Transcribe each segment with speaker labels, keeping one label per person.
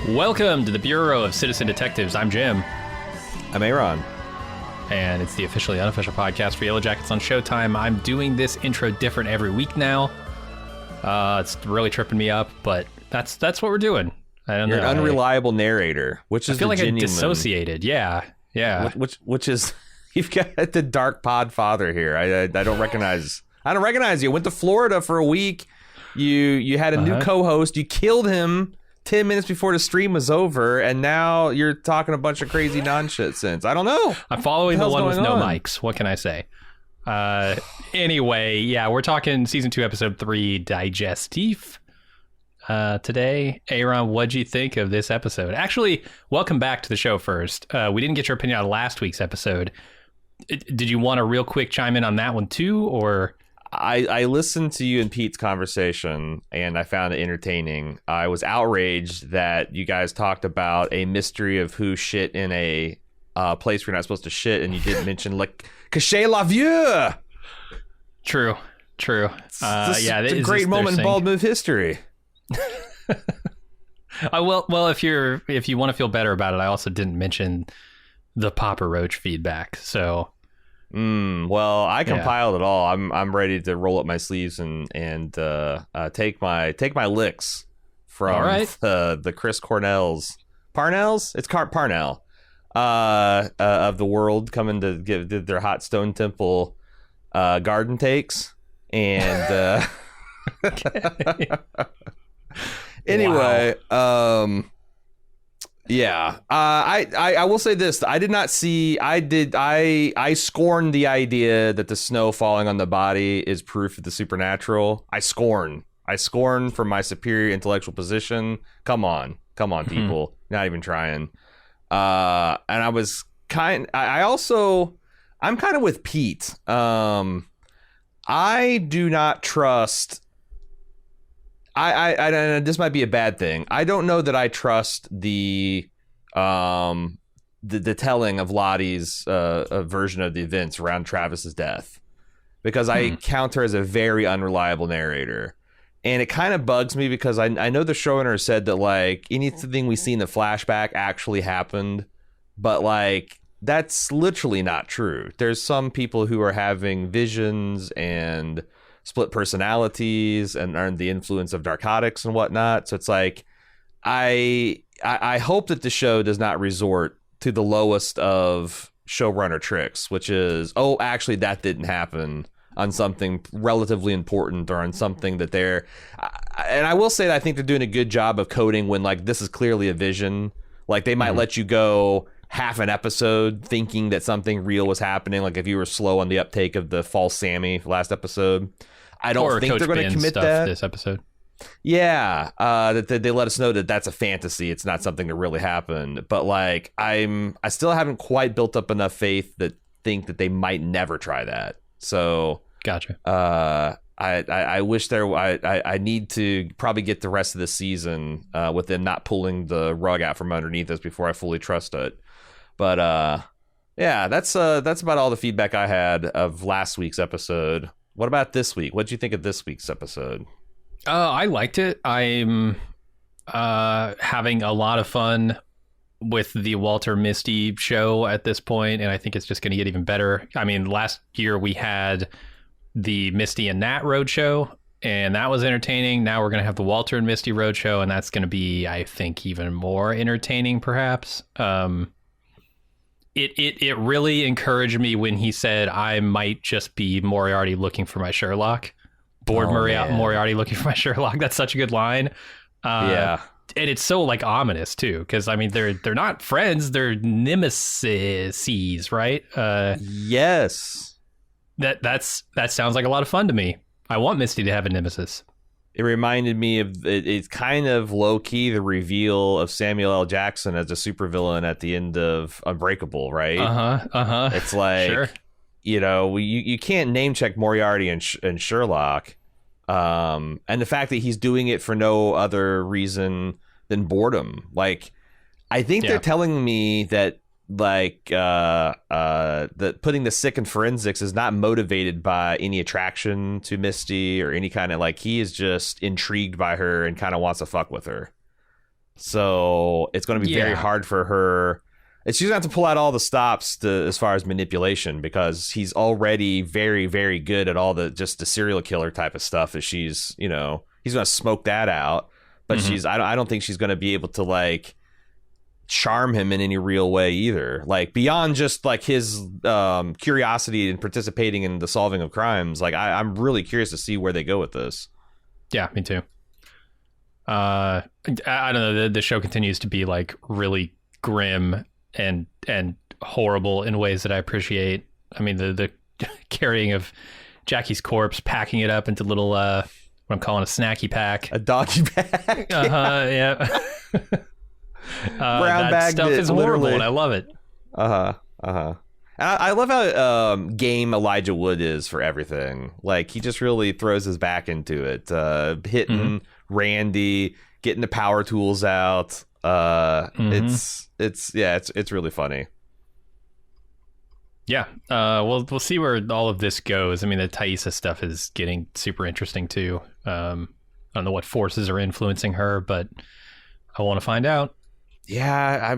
Speaker 1: Welcome to the Bureau of Citizen Detectives. I'm Jim.
Speaker 2: I'm A.Ron.
Speaker 1: And it's the officially unofficial podcast for Yellowjackets on Showtime. I'm doing this intro different every week now. It's really tripping me up, but that's what we're doing. I don't know.
Speaker 2: You're an unreliable narrator, which is
Speaker 1: I feel like
Speaker 2: genuine,
Speaker 1: I dissociated. Yeah.
Speaker 2: Which is you've got the dark pod father here. I don't recognize. I don't recognize you. Went to Florida for a week. You had a new co-host. You killed him 10 minutes before the stream was over, and now you're talking a bunch of crazy nonsense. I don't know.
Speaker 1: I'm following the one with no mics. What can I say? Anyway, yeah, we're talking season 2, episode 3, Digestif. Today, A.Ron, what'd you think of this episode? Actually, welcome back to the show first. We didn't get your opinion on last week's episode. Did you want to real quick chime in on that one too, or?
Speaker 2: I listened to you and Pete's conversation, and I found it entertaining. I was outraged that you guys talked about a mystery of who shit in a place where you're not supposed to shit, and you didn't mention, like, Caché la Vieux!
Speaker 1: True. Yeah,
Speaker 2: it's a great moment in bald move history.
Speaker 1: Well, if you want to feel better about it, I also didn't mention the Papa Roach feedback, so...
Speaker 2: Well, I compiled it all. I'm ready to roll up my sleeves and take my licks from the Chris Parnell's. It's Parnell of the world coming to give their hot stone temple garden takes and anyway.
Speaker 1: Wow.
Speaker 2: Yeah, I will say this. I did not see. I scorn the idea that the snow falling on the body is proof of the supernatural. I scorn from my superior intellectual position. Come on, people. Not even trying. And I was I'm kind of with Pete. I do not trust. I this might be a bad thing. I don't know that I trust the telling of Lottie's version of the events around Travis's death, because I count her as a very unreliable narrator, and it kind of bugs me because I know the showrunner said that, like, anything we see in the flashback actually happened, but like that's literally not true. There's some people who are having visions and split personalities and are the influence of narcotics and whatnot. So it's like, I hope that the show does not resort to the lowest of showrunner tricks, which is, oh, actually that didn't happen on something relatively important or on something that they're, and I will say that I think they're doing a good job of coding when, like, this is clearly a vision. Like, they might let you go half an episode thinking that something real was happening. Like if you were slow on the uptake of the false Sammy last episode. I don't think they're going to commit that
Speaker 1: this episode.
Speaker 2: Yeah, that they let us know that that's a fantasy. It's not something that really happened. But like, I still haven't quite built up enough faith that think that they might never try that. So
Speaker 1: gotcha.
Speaker 2: I wish I need to probably get the rest of the season with them not pulling the rug out from underneath us before I fully trust it. But yeah, that's about all the feedback I had of last week's episode. What about this week? What did you think of this week's episode?
Speaker 1: I liked it. I'm having a lot of fun with the Walter Misty show at this point, and I think it's just going to get even better. I mean, last year we had the Misty and Nat Roadshow, and that was entertaining. Now we're going to have the Walter and Misty Roadshow, and that's going to be, I think, even more entertaining, perhaps. It really encouraged me when he said I might just be Moriarty looking for my Sherlock. Moriarty looking for my Sherlock. That's such a good line.
Speaker 2: Yeah.
Speaker 1: And it's so, like, ominous too, because I mean they're not friends, they're nemesis, right?
Speaker 2: Yes.
Speaker 1: That sounds like a lot of fun to me. I want Misty to have a nemesis.
Speaker 2: It reminded me of, it's kind of low-key the reveal of Samuel L. Jackson as a supervillain at the end of Unbreakable, right? It's like, sure. You know, you can't name-check Moriarty and Sherlock. And the fact that he's doing it for no other reason than boredom. Like, I think they're telling me that, like, that putting the sick in forensics is not motivated by any attraction to Misty or any kind of, like, he is just intrigued by her and kind of wants to fuck with her. So it's going to be very hard for her. She's going to have to pull out all the stops as far as manipulation, because he's already very, very good at all the serial killer type of stuff. That he's going to smoke that out. But I don't think she's going to be able to like charm him in any real way either. Like beyond just like his curiosity and participating in the solving of crimes. Like I'm really curious to see where they go with this. Yeah,
Speaker 1: me too. I don't know. The show continues to be like really grim and horrible in ways that I appreciate. I mean, the carrying of Jackie's corpse, packing it up into little what I'm calling a snacky pack,
Speaker 2: a doggy bag.
Speaker 1: Yeah.
Speaker 2: Brown bag
Speaker 1: stuff is horrible, and I love it.
Speaker 2: I love how game Elijah Wood is for everything. Like he just really throws his back into it, hitting Randy, getting the power tools out. It's really funny.
Speaker 1: Yeah. We'll see where all of this goes. I mean, the Taissa stuff is getting super interesting too. I don't know what forces are influencing her, but I want to find out.
Speaker 2: Yeah,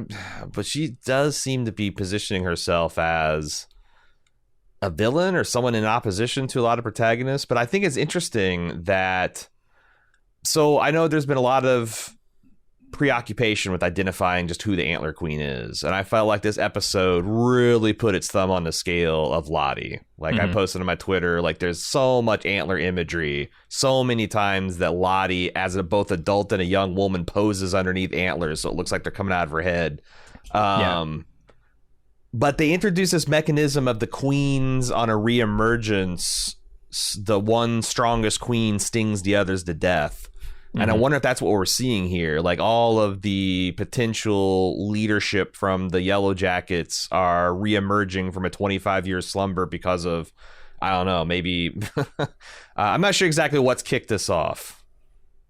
Speaker 2: but she does seem to be positioning herself as a villain or someone in opposition to a lot of protagonists. But I think it's interesting that. So I know there's been a lot of preoccupation with identifying just who the Antler Queen is, and I felt like this episode really put its thumb on the scale of Lottie. Like I posted on my Twitter, like there's so much antler imagery, so many times that Lottie, as a both adult and a young woman, poses underneath antlers, so it looks like they're coming out of her head. But they introduce this mechanism of the queens on a reemergence. The one strongest queen stings the others to death. And I wonder if that's what we're seeing here. Like all of the potential leadership from the Yellowjackets are reemerging from a 25-year slumber because of, I don't know, maybe I'm not sure exactly what's kicked this off.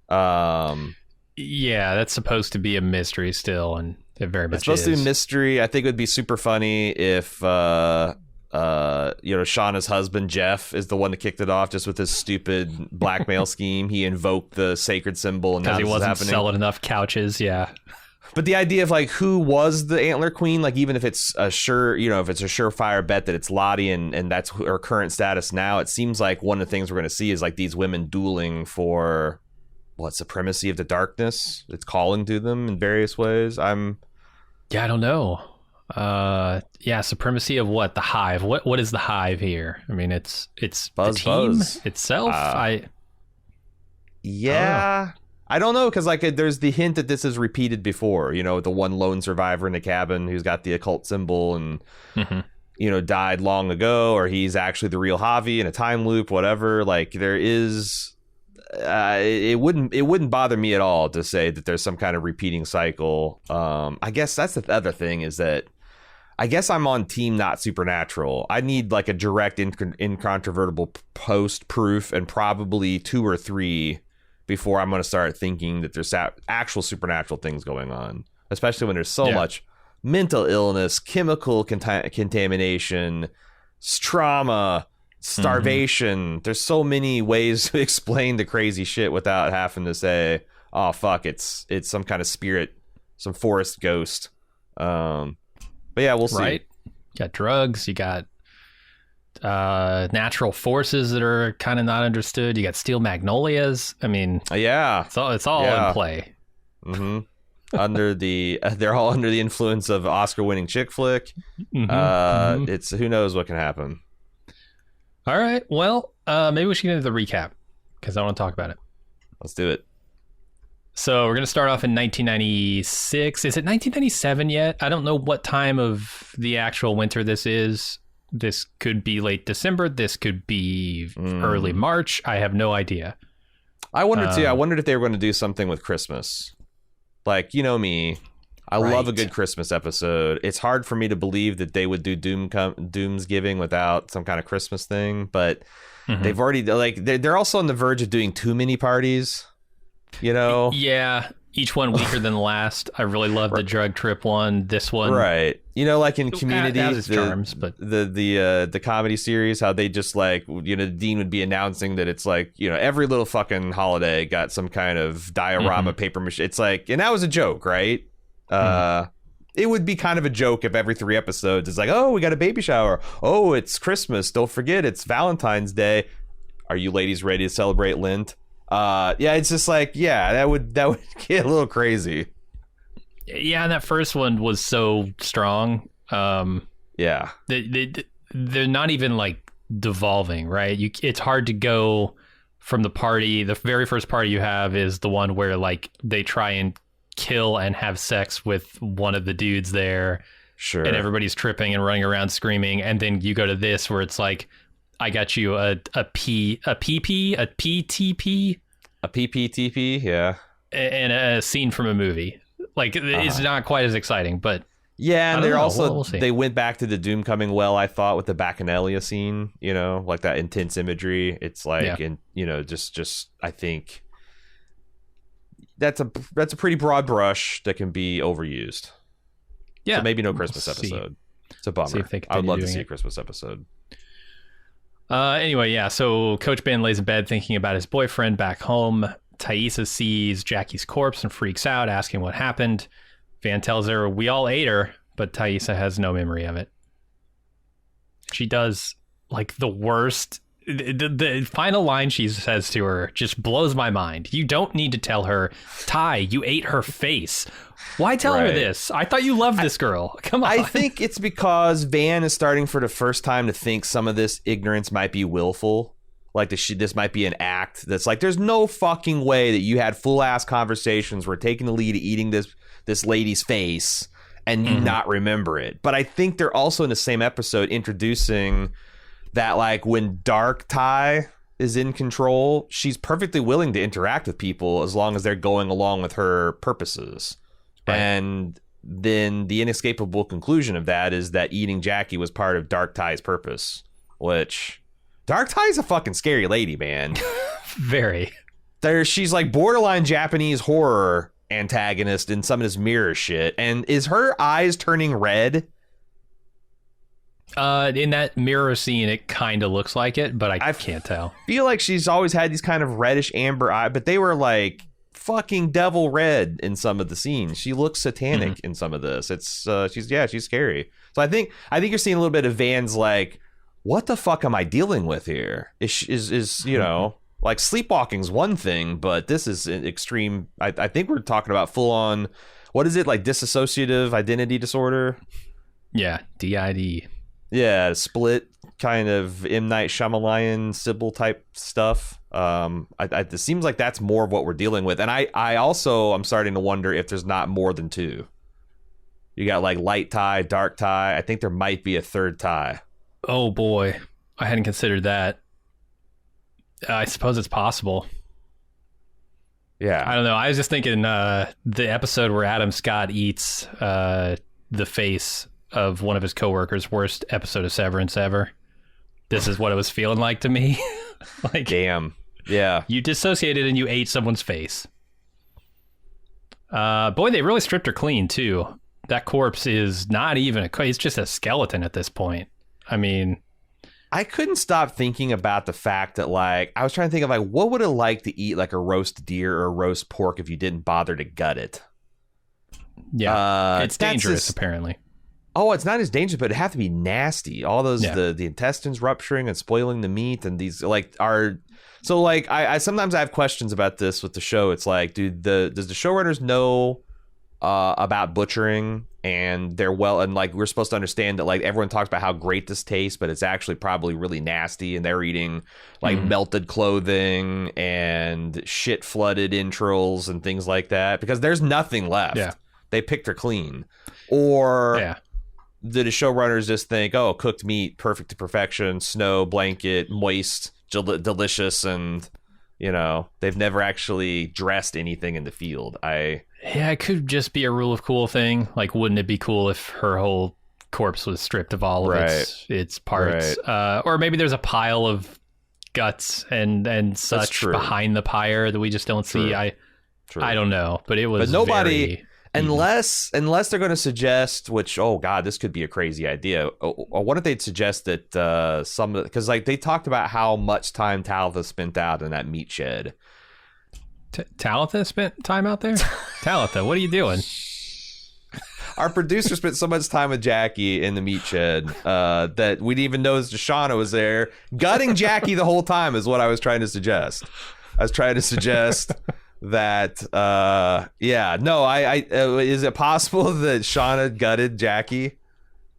Speaker 1: Yeah, that's supposed to be a mystery still, and it very much
Speaker 2: it's supposed to be a mystery. I think it would be super funny if Shauna's husband Jeff is the one that kicked it off, just with his stupid blackmail scheme. He invoked the sacred symbol, and
Speaker 1: because he wasn't selling enough couches. Yeah,
Speaker 2: but the idea of like who was the Antler Queen, like even if it's a surefire bet that it's Lottie and that's her current status now, it seems like one of the things we're going to see is like these women dueling for supremacy of the darkness. It's calling to them in various ways. I
Speaker 1: don't know. Supremacy of what? The hive. What is the hive here? I mean, it's the team itself. I don't know, because like there's the hint that this is repeated before. The one lone survivor in the cabin who's got the occult symbol and died long ago, or he's actually the real Javi in a time loop. Whatever. Like there is. It wouldn't bother me at all to say that there's some kind of repeating cycle. I guess that's the other thing, is that I guess I'm on team not supernatural. I need like a direct, incontrovertible post proof, and probably 2 or 3 before I'm going to start thinking that there's actual supernatural things going on, especially when there's so much mental illness, chemical contamination, trauma, starvation. There's so many ways to explain the crazy shit without having to say, oh fuck, it's some kind of spirit, some forest ghost. But yeah, we'll see. Right. You got drugs, you got natural forces that are kind of not understood. You got steel magnolias. I mean, it's all in play.
Speaker 2: They're all under the influence of Oscar-winning chick flick. It's who knows what can happen.
Speaker 1: All right. Well, maybe we should get into the recap, because I want to talk about it.
Speaker 2: Let's do it.
Speaker 1: So we're going to start off in 1996. Is it 1997 yet? I don't know what time of the actual winter this is. This could be late December. This could be early March. I have no idea.
Speaker 2: I wondered too. I wondered if they were going to do something with Christmas. Like, you know me. I love a good Christmas episode. It's hard for me to believe that they would do Doomsgiving without some kind of Christmas thing, but they've already they're also on the verge of doing too many parties.
Speaker 1: Yeah, each one weaker than the last. I really love the drug trip one. This one,
Speaker 2: right? You know, like in Community,
Speaker 1: has its charms, but
Speaker 2: the comedy series, how they just like, you know, Dean would be announcing that it's like, you know, every little fucking holiday got some kind of diorama paper mache. It's like, and that was a joke, right? It would be kind of a joke if every 3 episodes it's like, oh, we got a baby shower. Oh, it's Christmas. Don't forget, it's Valentine's Day. Are you ladies ready to celebrate Lent? Yeah, it's just like, yeah, that would get a little crazy.
Speaker 1: Yeah, and that first one was so strong.
Speaker 2: Yeah,
Speaker 1: they're not even like devolving, right? It's hard to go from the party. The very first party you have is the one where like they try and kill and have sex with one of the dudes there.
Speaker 2: Sure.
Speaker 1: And everybody's tripping and running around screaming. And then you go to this where it's like, I got you a PTP,
Speaker 2: yeah,
Speaker 1: and a scene from a movie. Like it's not quite as exciting, but
Speaker 2: yeah, and they're also they went back to the Doom coming well, I thought, with the Bacchanalia scene. You know, like that intense imagery. It's like, and you know, just I think that's a pretty broad brush that can be overused.
Speaker 1: Yeah,
Speaker 2: so maybe no Christmas episode. It's a bummer. I would love to see a Christmas episode.
Speaker 1: Anyway, yeah, so Coach Ben lays in bed thinking about his boyfriend back home. Taissa sees Jackie's corpse and freaks out, asking what happened. Van tells her, we all ate her, but Taissa has no memory of it. She does, like, the worst. The final line she says to her just blows my mind. You don't need to tell her, Tai, you ate her face. Why tell her this? I thought you loved this girl. Come on.
Speaker 2: I think it's because Van is starting for the first time to think some of this ignorance might be willful. Like this might be an act that's like, there's no fucking way that you had full ass conversations where taking the lead to eating this lady's face and you not remember it. But I think they're also in the same episode introducing that, like, when Dark Tai is in control, she's perfectly willing to interact with people as long as they're going along with her purposes. Right. And then the inescapable conclusion of that is that eating Jackie was part of Dark Tai's purpose, which Dark Tai's a fucking scary lady, man.
Speaker 1: Very.
Speaker 2: She's like borderline Japanese horror antagonist in some of this mirror shit. And is her eyes turning red?
Speaker 1: In that mirror scene, it kind of looks like it, but I can't tell.
Speaker 2: I feel like she's always had these kind of reddish amber eyes, but they were like fucking devil red in some of the scenes. She looks satanic in some of this. It's she's scary. So I think you're seeing a little bit of Van's like, what the fuck am I dealing with here? Is you know, like sleepwalking's one thing, but this is an extreme. I think we're talking about full on. What is it, like dissociative identity disorder?
Speaker 1: Yeah, DID.
Speaker 2: Yeah, split kind of M. Night Shyamalan Sybil type stuff. It seems like that's more of what we're dealing with. And I also I'm starting to wonder if there's not more than 2. You got like light Tai, dark Tai. I think there might be a third Tai.
Speaker 1: Oh boy, I hadn't considered that. I suppose it's possible.
Speaker 2: Yeah,
Speaker 1: I don't know. I was just thinking the episode where Adam Scott eats the face of one of his coworkers, worst episode of Severance ever. This is what it was feeling like to me. Like,
Speaker 2: damn. Yeah.
Speaker 1: You dissociated and you ate someone's face. Boy, they really stripped her clean too. That corpse is not even it's just a skeleton at this point. I mean,
Speaker 2: I couldn't stop thinking about the fact that, like, I was trying to think of like, what would it like to eat like a roast deer or a roast pork if you didn't bother to gut it?
Speaker 1: Yeah. It's dangerous, apparently.
Speaker 2: Oh, it's not as dangerous, but it'd have to be nasty. All those the intestines rupturing and spoiling the meat, and these like are so like I sometimes I have questions about this with the show. It's like, dude, does the showrunners know about butchering, and they're and like we're supposed to understand that like everyone talks about how great this tastes, but it's actually probably really nasty, and they're eating like melted clothing and shit flooded entrails and things like that because there's nothing left. Yeah. They picked her clean, or did the showrunners just think, oh, cooked meat, perfect to perfection, snow, blanket, moist, delicious, and, you know, they've never actually dressed anything in the field.
Speaker 1: Yeah, it could just be a rule of cool thing. Like, wouldn't it be cool if her whole corpse was stripped of all of its parts? Right. Or maybe there's a pile of guts and such behind the pyre that we just don't see.
Speaker 2: True.
Speaker 1: I don't know, but it was.
Speaker 2: But nobody,
Speaker 1: very
Speaker 2: unless they're going to suggest, which oh god, this could be a crazy idea. Or what if they'd suggest that some of because like they talked about how much time Talitha spent out in that meat shed.
Speaker 1: Talitha spent time out there. Talitha, what are you doing?
Speaker 2: Our producer spent so much time with Jackie in the meat shed that we didn't even notice Shauna was there. Gutting Jackie the whole time is what I was trying to suggest. I was trying to suggest that, is it possible that Shauna gutted Jackie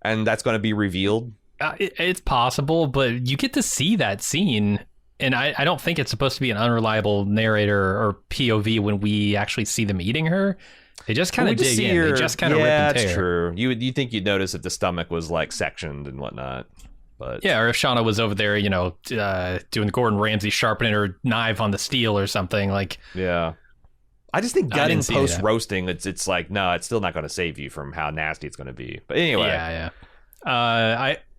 Speaker 2: and that's going to be revealed?
Speaker 1: It's possible, but you get to see that scene. And I don't think it's supposed to be an unreliable narrator or POV when we actually see them eating her. They just kind of dig in. They just kind of rip and tear.
Speaker 2: That's true. You think you'd notice if the stomach was like sectioned and whatnot, but
Speaker 1: yeah, or if Shauna was over there, doing Gordon Ramsay sharpening her knife on the steel or something like.
Speaker 2: Yeah, I just think gutting post roasting, it's like no, it's still not going to save you from how nasty it's going to be. But anyway,
Speaker 1: yeah.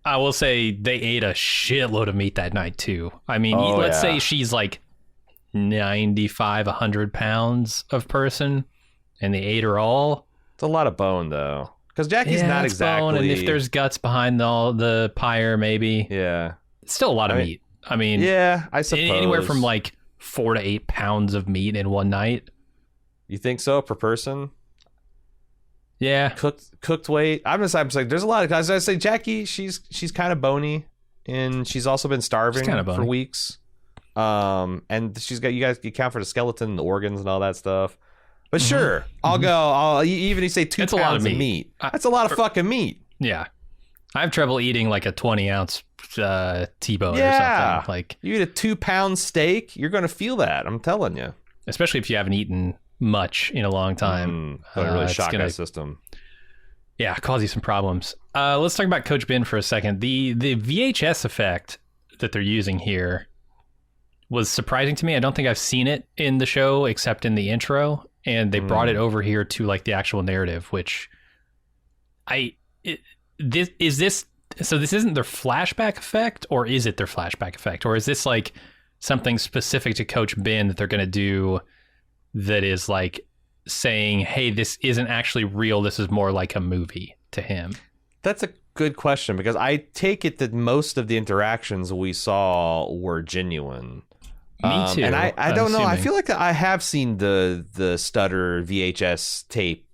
Speaker 1: I will say they ate a shitload of meat that night too. I mean, let's say she's like 95, 100 pounds of person. And they ate her all.
Speaker 2: It's a lot of bone, though. Because Jackie's not exactly...
Speaker 1: bone, and if there's guts behind all the pyre, maybe.
Speaker 2: Yeah.
Speaker 1: It's still a lot of meat. I mean...
Speaker 2: Yeah, I suppose.
Speaker 1: Anywhere from like 4 to 8 pounds of meat in one night.
Speaker 2: You think so, per person?
Speaker 1: Yeah.
Speaker 2: Cooked weight? I'm like, there's a lot of guys. I say Jackie, she's kind of bony. And she's also been starving for weeks. And she's got... You count for the skeleton, the organs, and all that stuff. But sure, I'll go. Even if you say 2 pounds of meat. That's a lot of fucking meat.
Speaker 1: Yeah. I have trouble eating like a 20-ounce T-bone or something. Like,
Speaker 2: you eat a 2-pound steak, you're going to feel that. I'm telling you.
Speaker 1: Especially if you haven't eaten much in a long time.
Speaker 2: Going to really shock that system.
Speaker 1: Yeah, cause you some problems. Let's talk about Coach Ben for a second. The VHS effect that they're using here was surprising to me. I don't think I've seen it in the show except in the intro. And they brought it over here to like the actual narrative, which this isn't their flashback effect, or is it their flashback effect, or is this like something specific to Coach Ben that they're going to do that is like saying, hey, this isn't actually real. This is more like a movie to him.
Speaker 2: That's a good question, because I take it that most of the interactions we saw were genuine.
Speaker 1: Me too.
Speaker 2: And I don't know. I feel like I have seen the stutter VHS tape,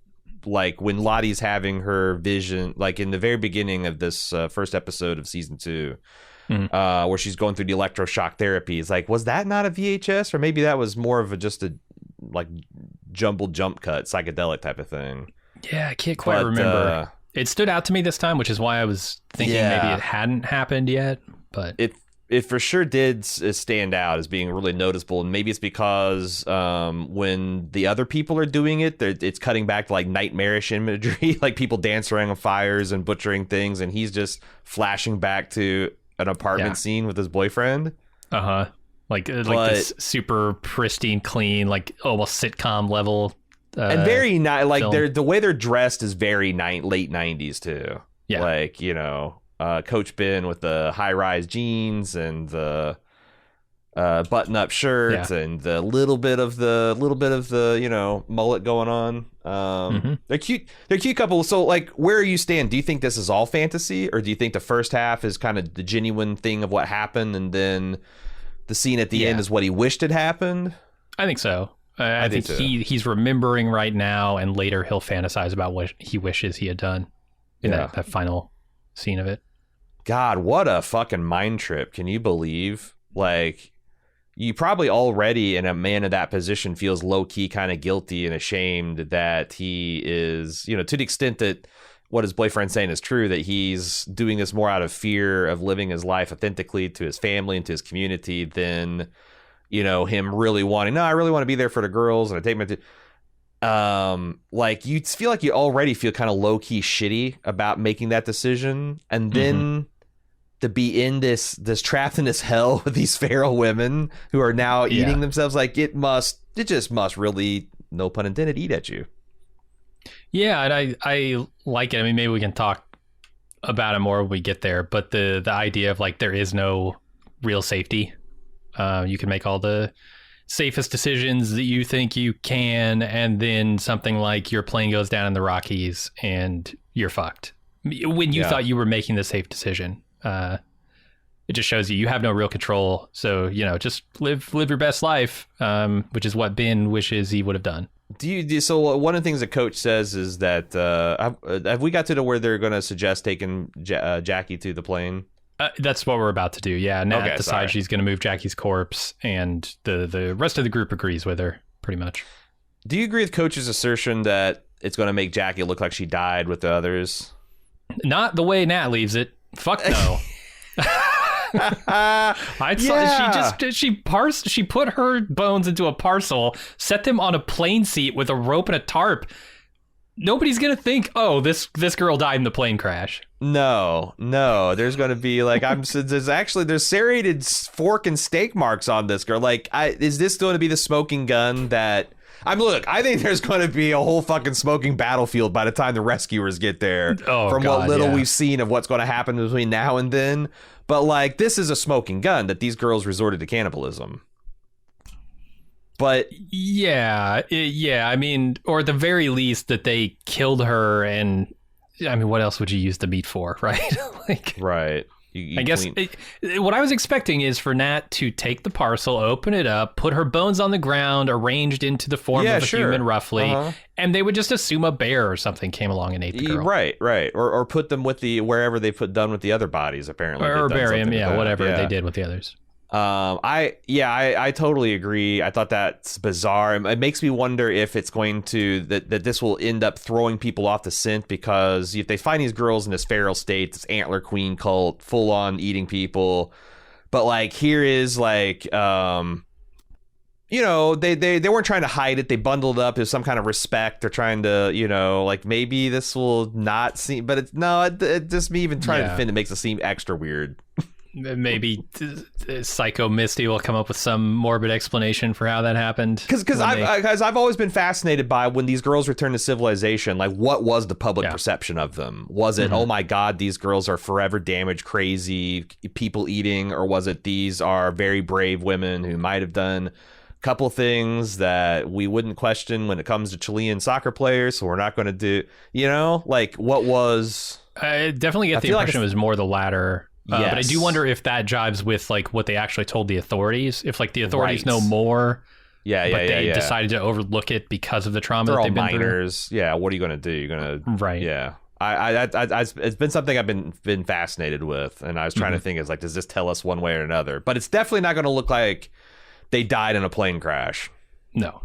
Speaker 2: like when Lottie's having her vision, like in the very beginning of this first episode of season 2, where she's going through the electroshock therapy. It's like, was that not a VHS, or maybe that was more of just a like jumbled jump cut psychedelic type of thing?
Speaker 1: Yeah, I can't quite remember. It stood out to me this time, which is why I was thinking maybe it hadn't happened yet. But
Speaker 2: it for sure did stand out as being really noticeable, and maybe it's because when the other people are doing it, it's cutting back to like nightmarish imagery, like people dancing around on fires and butchering things, and he's just flashing back to an apartment scene with his boyfriend. Like this super pristine, clean, like almost sitcom level, and very like the way they're dressed is very late 90s too. Yeah, like Coach Ben with the high-rise jeans and the button-up shirts and the little bit of the mullet going on. They're cute. They're a cute couple. So like, where you stand? Do you think this is all fantasy, or do you think the first half is kind of the genuine thing of what happened, and then the scene at the end is what he wished had happened?
Speaker 1: I think so. I think he's remembering right now, and later he'll fantasize about what he wishes he had done in that final scene of it.
Speaker 2: God, what a fucking mind trip. Can you believe? Like, you probably already, in a man in that position, feels low-key kind of guilty and ashamed that he is, to the extent that what his boyfriend's saying is true, that he's doing this more out of fear of living his life authentically to his family and to his community than, him really wanting, no, I really want to be there for the girls, and I take my... like, you feel like you already feel kind of low-key shitty about making that decision, and then to be in this trapped in this hell with these feral women who are now eating themselves, like it just must really, no pun intended, eat at you. Yeah,
Speaker 1: and I like it. I mean, maybe we can talk about it more when we get there, but the idea of like there is no real safety. You can make all the safest decisions that you think you can, and then something like your plane goes down in the Rockies and you're fucked when you thought you were making the safe decision. It just shows you have no real control. So, just live your best life, which is what Ben wishes he would have done.
Speaker 2: So one of the things the coach says is that have we got to where they're going to suggest taking Jackie to the plane?
Speaker 1: That's what we're about to do. Yeah, Nat decides she's going to move Jackie's corpse, and the rest of the group agrees with her, pretty much.
Speaker 2: Do you agree with Coach's assertion that it's going to make Jackie look like she died with the others? Not the way
Speaker 1: Nat leaves it. Fuck no. She put her bones into a parcel, set them on a plane seat with a rope and a tarp. Nobody's gonna think, oh, this girl died in the plane crash.
Speaker 2: No, there's gonna be like there's serrated fork and steak marks on this girl. Like, is this going to be the smoking gun that? I think there's going to be a whole fucking smoking battlefield by the time the rescuers get there. What little we've seen of what's going to happen between now and then. But like, this is a smoking gun that these girls resorted to cannibalism. But
Speaker 1: yeah. I mean, or at the very least that they killed her, and I mean, what else would you use the meat for, right?
Speaker 2: Right.
Speaker 1: I guess what I was expecting is for Nat to take the parcel, open it up, put her bones on the ground, arranged into the form of a human, roughly, and they would just assume a bear or something came along and ate the girl.
Speaker 2: Right. Or put them with wherever they done with the other bodies, apparently.
Speaker 1: Or bury them, whatever they did with the others.
Speaker 2: I totally agree. I thought that's bizarre. It makes me wonder if it's going to that this will end up throwing people off the scent, because if they find these girls in this feral state, this Antler Queen cult, full on eating people, but like here is like they weren't trying to hide it. They bundled up. There's some kind of respect. They're trying to like maybe this will not seem, but it just me even trying to defend it makes it seem extra weird.
Speaker 1: Maybe Psycho Misty will come up with some morbid explanation for how that happened.
Speaker 2: Because I've always been fascinated by when these girls return to civilization, like what was the public perception of them? Was it, oh my God, these girls are forever damaged, crazy, people eating? Or was it these are very brave women who might have done a couple things that we wouldn't question when it comes to Chilean soccer players, so we're not going to do, like what was...
Speaker 1: I definitely get the impression it was more the latter. But I do wonder if that jives with like what they actually told the authorities. If like the authorities know more, but they decided to overlook it because of the trauma that they've been
Speaker 2: minors. Through. Yeah, what are you going to do? You're going to Yeah, I it's been something I've been fascinated with, and I was trying to think is like, does this tell us one way or another? But it's definitely not going to look like they died in a plane crash.
Speaker 1: No.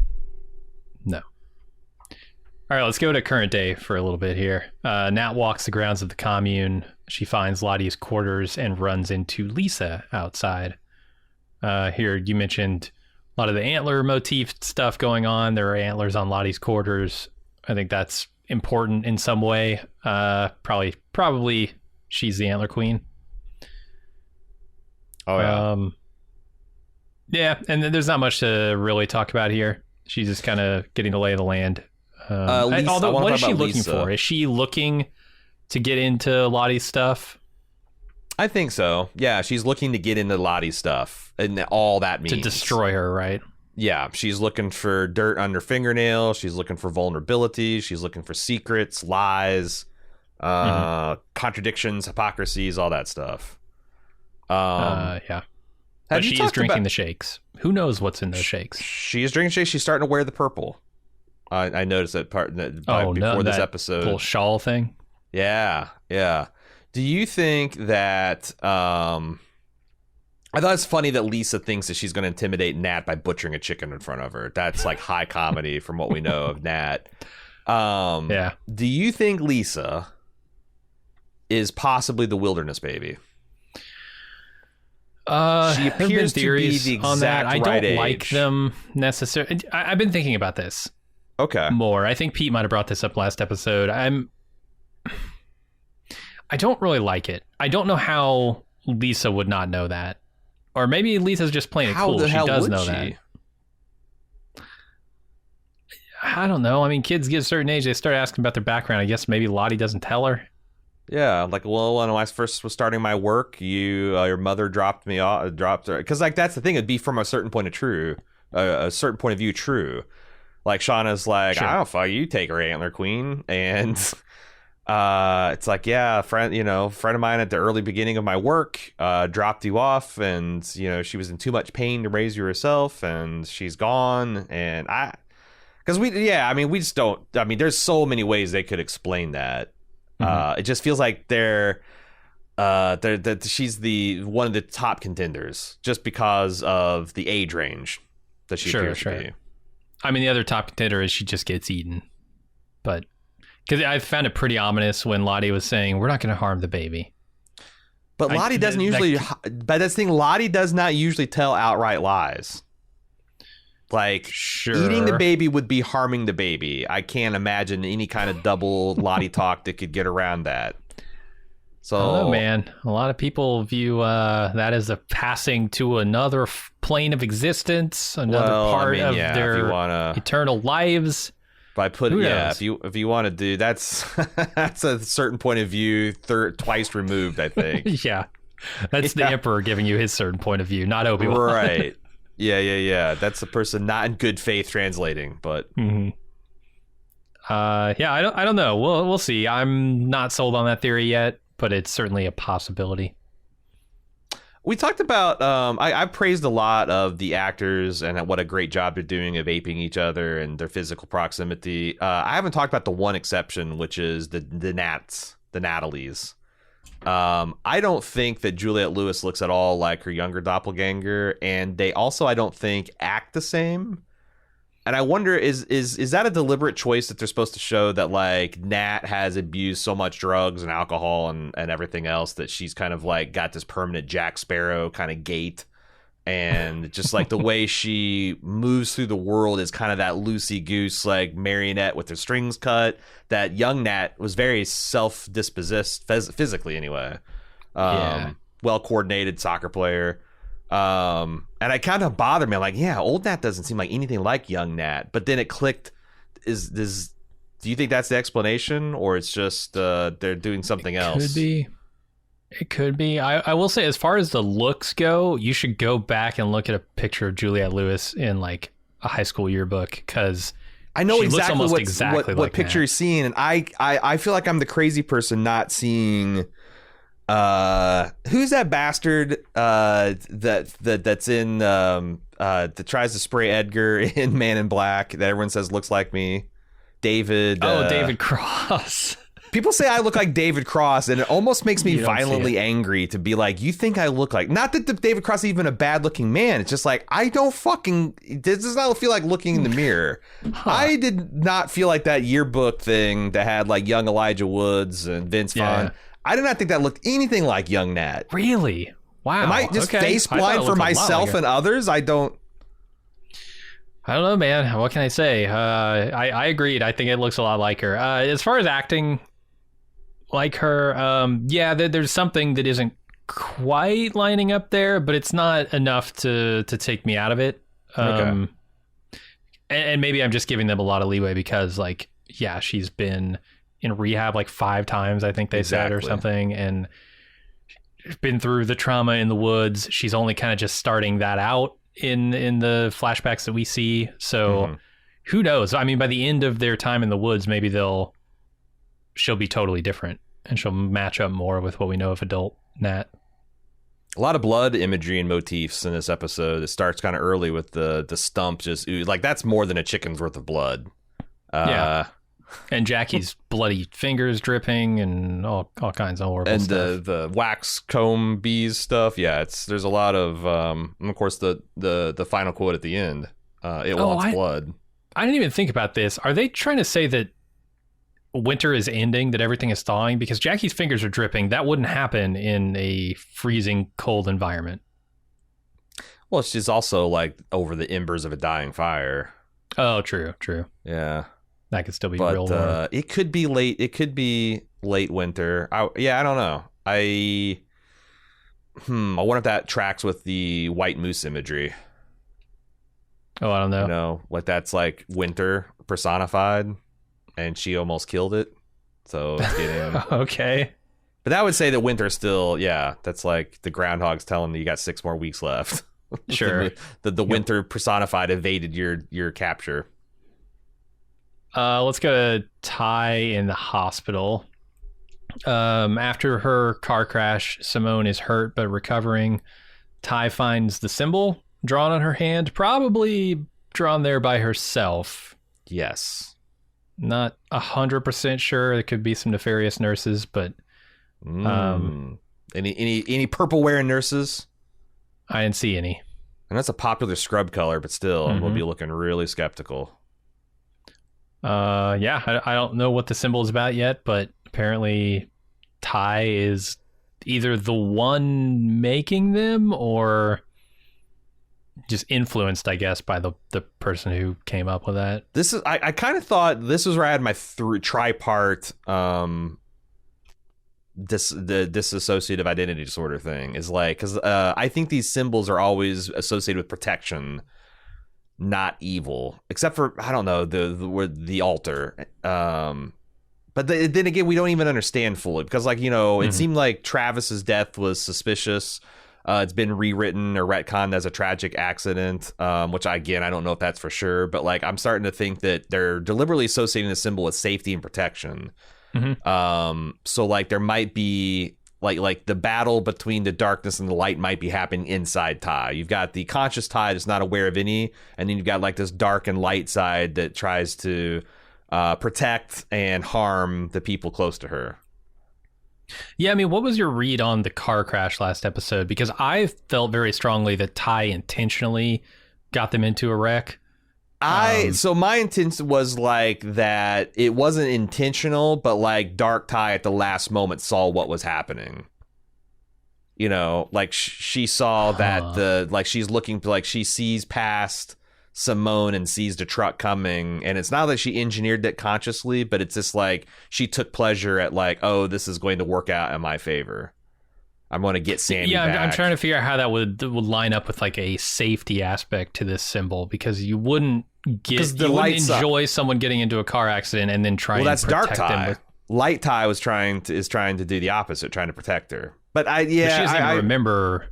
Speaker 1: All right, let's go to current day for a little bit here. Nat walks the grounds of the commune. She finds Lottie's quarters and runs into Lisa outside. Here, you mentioned a lot of the antler motif stuff going on. There are antlers on Lottie's quarters. I think that's important in some way. Probably she's the Antler Queen.
Speaker 2: Oh, yeah.
Speaker 1: Yeah, and there's not much to really talk about here. She's just kind of getting the lay of the land. Although, what is she looking for? Is she looking to get into Lottie's stuff?
Speaker 2: I think so. Yeah, she's looking to get into Lottie's stuff, and all that means
Speaker 1: to destroy her, right?
Speaker 2: Yeah, she's looking for dirt under fingernails. She's looking for vulnerability. She's looking for secrets, lies, contradictions, hypocrisies, all that stuff.
Speaker 1: Yeah. But she is drinking the shakes. Who knows what's in those shakes?
Speaker 2: She is drinking shakes. She's starting to wear the purple. I noticed that part before this episode.
Speaker 1: Little shawl thing.
Speaker 2: Yeah. Do you think that? I thought it's funny that Lisa thinks that she's going to intimidate Nat by butchering a chicken in front of her. That's like high comedy from what we know of Nat.
Speaker 1: Yeah.
Speaker 2: Do you think Lisa is possibly the wilderness baby? She appears to be the exact
Speaker 1: on that. I
Speaker 2: right
Speaker 1: don't
Speaker 2: age.
Speaker 1: like them necessarily. I've been thinking about this.
Speaker 2: Okay.
Speaker 1: More. I think Pete might have brought this up last episode. I don't really like it. I don't know how Lisa would not know that. Or maybe Lisa's just playing it cool. She does know that. I don't know. I mean, kids get a certain age, they start asking about their background. I guess maybe Lottie doesn't tell her.
Speaker 2: Yeah, like, well, when I first was starting my work, your mother dropped her. Because, like, that's the thing. It'd be from a certain point of truth. a certain point of view true. Like Shauna's like,
Speaker 1: Sure.
Speaker 2: I don't fuck you, take her, Antler Queen, and it's like, yeah, friend of mine at the early beginning of my work dropped you off, and she was in too much pain to raise you herself, and she's gone, and we just don't. I mean, there's so many ways they could explain that. It just feels like she's one of the top contenders just because of the age range that she appears to be.
Speaker 1: I mean, the other top contender is she just gets eaten, but because I found it pretty ominous when Lottie was saying we're not going to harm the baby.
Speaker 2: But Lottie doesn't usually. But that's the thing. Lottie does not usually tell outright lies. Like, eating the baby would be harming the baby. I can't imagine any kind of double Lottie talk that could get around that. So,
Speaker 1: oh man, a lot of people view that as a passing to another plane of existence, another part of their eternal lives.
Speaker 2: If you want to do that's a certain point of view, twice removed, I think.
Speaker 1: Yeah, that's the Emperor giving you his certain point of view, not Obi-Wan.
Speaker 2: Right. Yeah. That's a person not in good faith translating, but.
Speaker 1: I don't know. We'll see. I'm not sold on that theory yet, but it's certainly a possibility.
Speaker 2: We talked about, I praised a lot of the actors and what a great job they're doing of aping each other and their physical proximity. I haven't talked about the one exception, which is the Natalies. I don't think that Juliette Lewis looks at all like her younger doppelganger, and they also, I don't think, act the same. And I wonder, is that a deliberate choice that they're supposed to show that, like, Nat has abused so much drugs and alcohol and everything else that she's kind of, like, got this permanent Jack Sparrow kind of gait, and just, like, the way she moves through the world is kind of that loosey-goose, like, marionette with her strings cut. That young Nat was very self-dispossessed, physically anyway. Well-coordinated soccer player. And it kind of bothered me. I'm like, yeah, old Nat doesn't seem like anything like young Nat. But then it clicked. Do you think that's the explanation, or it's just they're doing something else?
Speaker 1: It could be. I will say, as far as the looks go, you should go back and look at a picture of Juliette Lewis in like a high school yearbook, because
Speaker 2: I know exactly what
Speaker 1: like
Speaker 2: picture you're seeing, and I feel like I'm the crazy person not seeing. Who's that bastard that's in that tries to spray Edgar in Man in Black that everyone says looks like me? David.
Speaker 1: David Cross.
Speaker 2: People say I look like David Cross, and it almost makes me violently angry to be like, you think I look like, not that David Cross is even a bad looking man, it's just like, I don't fucking, this does not feel like looking in the mirror. I did not feel like that yearbook thing that had like young Elijah Woods and Vince Vaughn. I did not think that looked anything like young Nat.
Speaker 1: Really? Wow.
Speaker 2: Am I just face blind for myself and others? I don't
Speaker 1: know, man. What can I say? I agreed. I think it looks a lot like her. As far as acting like her, there's something that isn't quite lining up there, but it's not enough to take me out of it. And maybe I'm just giving them a lot of leeway because, like, yeah, she's been in rehab like 5 times, I think they said, or something, and been through the trauma in the woods. She's only kind of just starting that out in the flashbacks that we see. So who knows? I mean, by the end of their time in the woods, maybe she'll be totally different and she'll match up more with what we know of adult Nat.
Speaker 2: A lot of blood imagery and motifs in this episode. It starts kind of early with the stump just like that's more than a chicken's worth of blood.
Speaker 1: And Jackie's bloody fingers dripping and all kinds of horrible stuff.
Speaker 2: And the wax comb bees stuff. Yeah, there's a lot of and of course the final quote at the end. It wants blood.
Speaker 1: I didn't even think about this. Are they trying to say that winter is ending, that everything is thawing? Because Jackie's fingers are dripping. That wouldn't happen in a freezing cold environment.
Speaker 2: Well, she's also like over the embers of a dying fire.
Speaker 1: Oh, true.
Speaker 2: Yeah.
Speaker 1: That could still be real warm.
Speaker 2: It could be late. It could be late winter. I don't know. I wonder if that tracks with the white moose imagery.
Speaker 1: Oh, I don't know.
Speaker 2: You know, like that's like winter personified, and she almost killed it. So it's getting
Speaker 1: okay.
Speaker 2: But that would say that winter still, that's like the groundhog's telling you got 6 more weeks left.
Speaker 1: Sure.
Speaker 2: The winter personified evaded your capture.
Speaker 1: Let's go to Tai in the hospital. After her car crash, Simone is hurt but recovering. Tai finds the symbol drawn on her hand, probably drawn there by herself.
Speaker 2: Yes.
Speaker 1: Not 100% sure. There could be some nefarious nurses, but
Speaker 2: any purple wearing nurses?
Speaker 1: I didn't see any.
Speaker 2: And that's a popular scrub color, but still, we'll be looking really skeptical.
Speaker 1: Yeah, I don't know what the symbol is about yet, but apparently Tai is either the one making them or just influenced, I guess, by the person who came up with that.
Speaker 2: This is I kind of thought this was where I had my tripart the dissociative identity disorder thing is like, because I think these symbols are always associated with protection, not evil, except for, I don't know, the altar. But then again, we don't even understand fully because, like, you know, it seemed like Travis's death was suspicious. It's been rewritten or retconned as a tragic accident, which, again, I don't know if that's for sure. But, like, I'm starting to think that they're deliberately associating the symbol with safety and protection. So, like, there might be, like the battle between the darkness and the light might be happening inside Tai. You've got the conscious Tai that's not aware of any, and then you've got, like, this dark and light side that tries to protect and harm the people close to her.
Speaker 1: Yeah, I mean, what was your read on the car crash last episode? Because I felt very strongly that Tai intentionally got them into a wreck.
Speaker 2: So my intent was like that it wasn't intentional, but like Dark Tai at the last moment saw what was happening. You know, like she saw that like she's looking to, like, she sees past Simone and sees the truck coming, and it's not that she engineered it consciously, but it's just like she took pleasure at, like, oh, this is going to work out in my favor. I'm going to get Sandy back.
Speaker 1: I'm trying to figure out how that would line up with, like, a safety aspect to this symbol, because you wouldn't enjoy someone getting into a car accident and then try and protect
Speaker 2: Dark Tai.
Speaker 1: them with...
Speaker 2: Light Tai is trying to do the opposite, trying to protect her. But
Speaker 1: she doesn't even remember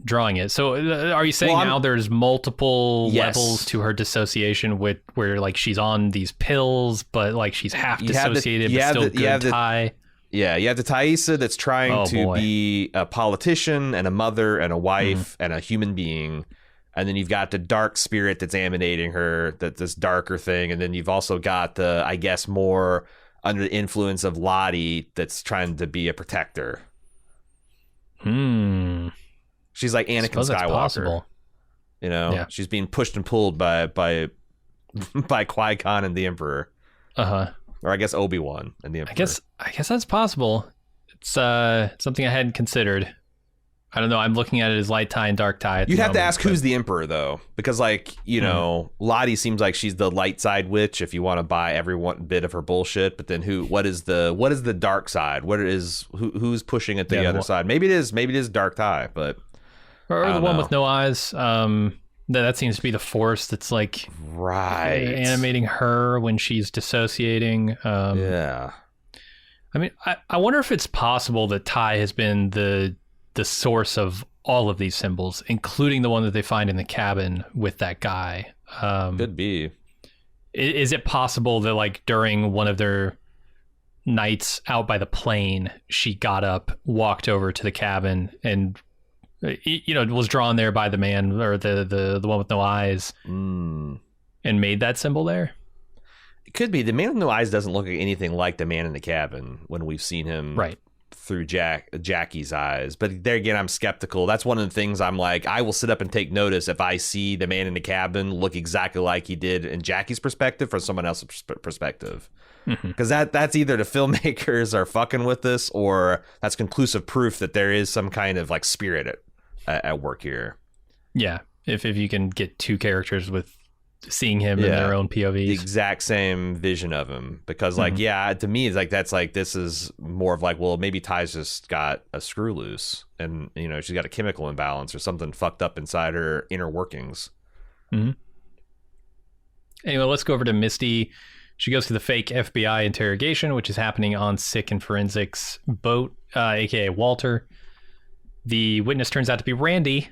Speaker 1: drawing it. So are you saying now there's multiple levels to her dissociation where like she's on these pills, but like she's half dissociated but still good Tai?
Speaker 2: Yeah, you have the Taissa that's trying to be a politician and a mother and a wife and a human being. And then you've got the dark spirit that's emanating her, this darker thing. And then you've also got the, I guess, more under the influence of Lottie that's trying to be a protector. She's like Anakin Skywalker. You know, she's being pushed and pulled by Qui-Gon and the Emperor. Or I guess Obi-Wan and the Emperor.
Speaker 1: I guess that's possible. It's something I hadn't considered. I don't know. I'm looking at it as Light Tai and Dark Tai.
Speaker 2: You'd have to ask who's the Emperor, though, because, like, you know, Lottie seems like she's the light side witch if you want to buy every one bit of her bullshit. But then what is the dark side? Who's pushing it to the other side? Maybe it is Dark Tai, but
Speaker 1: or the one with no eyes. That seems to be the force that's like animating her when she's dissociating.
Speaker 2: Yeah.
Speaker 1: I mean, I wonder if it's possible that Tai has been the source of all of these symbols, including the one that they find in the cabin with that guy.
Speaker 2: Could be.
Speaker 1: Is it possible that, like, during one of their nights out by the plane, she got up, walked over to the cabin, and, you know, was drawn there by the man or the one with no eyes and made that symbol there?
Speaker 2: It could be. The man with no eyes doesn't look like anything like the man in the cabin when we've seen him through Jackie's eyes. But there again, I'm skeptical. That's one of the things I'm like, I will sit up and take notice if I see the man in the cabin look exactly like he did in Jackie's perspective from someone else's perspective. Because that's either the filmmakers are fucking with this, or that's conclusive proof that there is some kind of, like, spirit at work here.
Speaker 1: Yeah, if you can get two characters with seeing him in their own POVs,
Speaker 2: the exact same vision of him, because, like, to me, it's like, that's like, this is more of like, well, maybe Ty's just got a screw loose and, you know, she's got a chemical imbalance or something fucked up inside her inner workings.
Speaker 1: Anyway, let's go over to Misty. She goes to the fake FBI interrogation, which is happening on Sick and Forensics boat, aka Walter. The witness turns out to be Randy,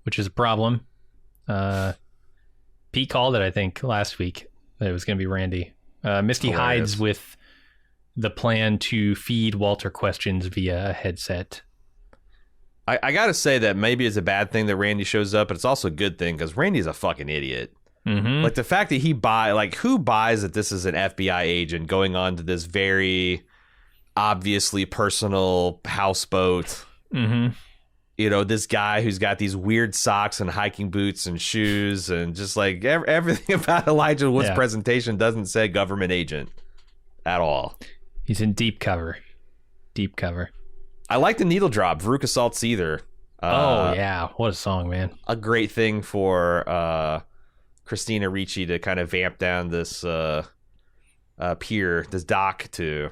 Speaker 1: which is a problem. Pete called it, I think, last week that it was going to be Randy. Misty hides with the plan to feed Walter questions via a headset.
Speaker 2: I gotta say that maybe it's a bad thing that Randy shows up, but it's also a good thing because Randy's a fucking idiot.
Speaker 1: Mm-hmm.
Speaker 2: Like the fact that who buys that this is an FBI agent going on to this very obviously personal houseboat.
Speaker 1: Mm-hmm.
Speaker 2: You know, this guy who's got these weird socks and hiking boots and shoes and just like everything about Elijah Wood's presentation doesn't say government agent at all.
Speaker 1: He's in deep cover. Deep cover.
Speaker 2: I like the needle drop, Veruca Salt Seether.
Speaker 1: Oh, yeah. What a song, man.
Speaker 2: A great thing for Christina Ricci to kind of vamp down this pier, this dock to.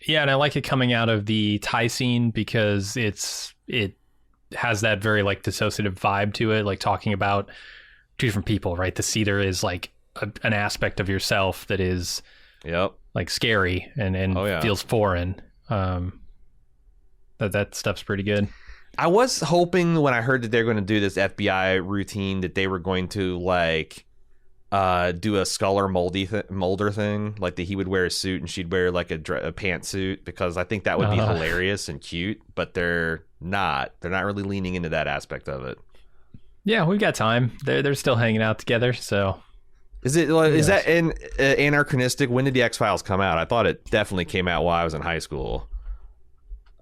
Speaker 1: Yeah, and I like it coming out of the Thai scene because it has that very like dissociative vibe to it, like talking about two different people, right? The Seether is like an aspect of yourself that is like scary and feels foreign. That stuff's pretty good.
Speaker 2: I was hoping when I heard that they're going to do this FBI routine that they were going to like do a Sculler Mulder thing, like that he would wear a suit and she'd wear like a pantsuit, because I think that would be hilarious and cute, but they're not really leaning into that aspect of it.
Speaker 1: Yeah, we've got time. They're still hanging out together, so.
Speaker 2: Is that in anachronistic? When did the X-Files come out? I thought it definitely came out while I was in high school.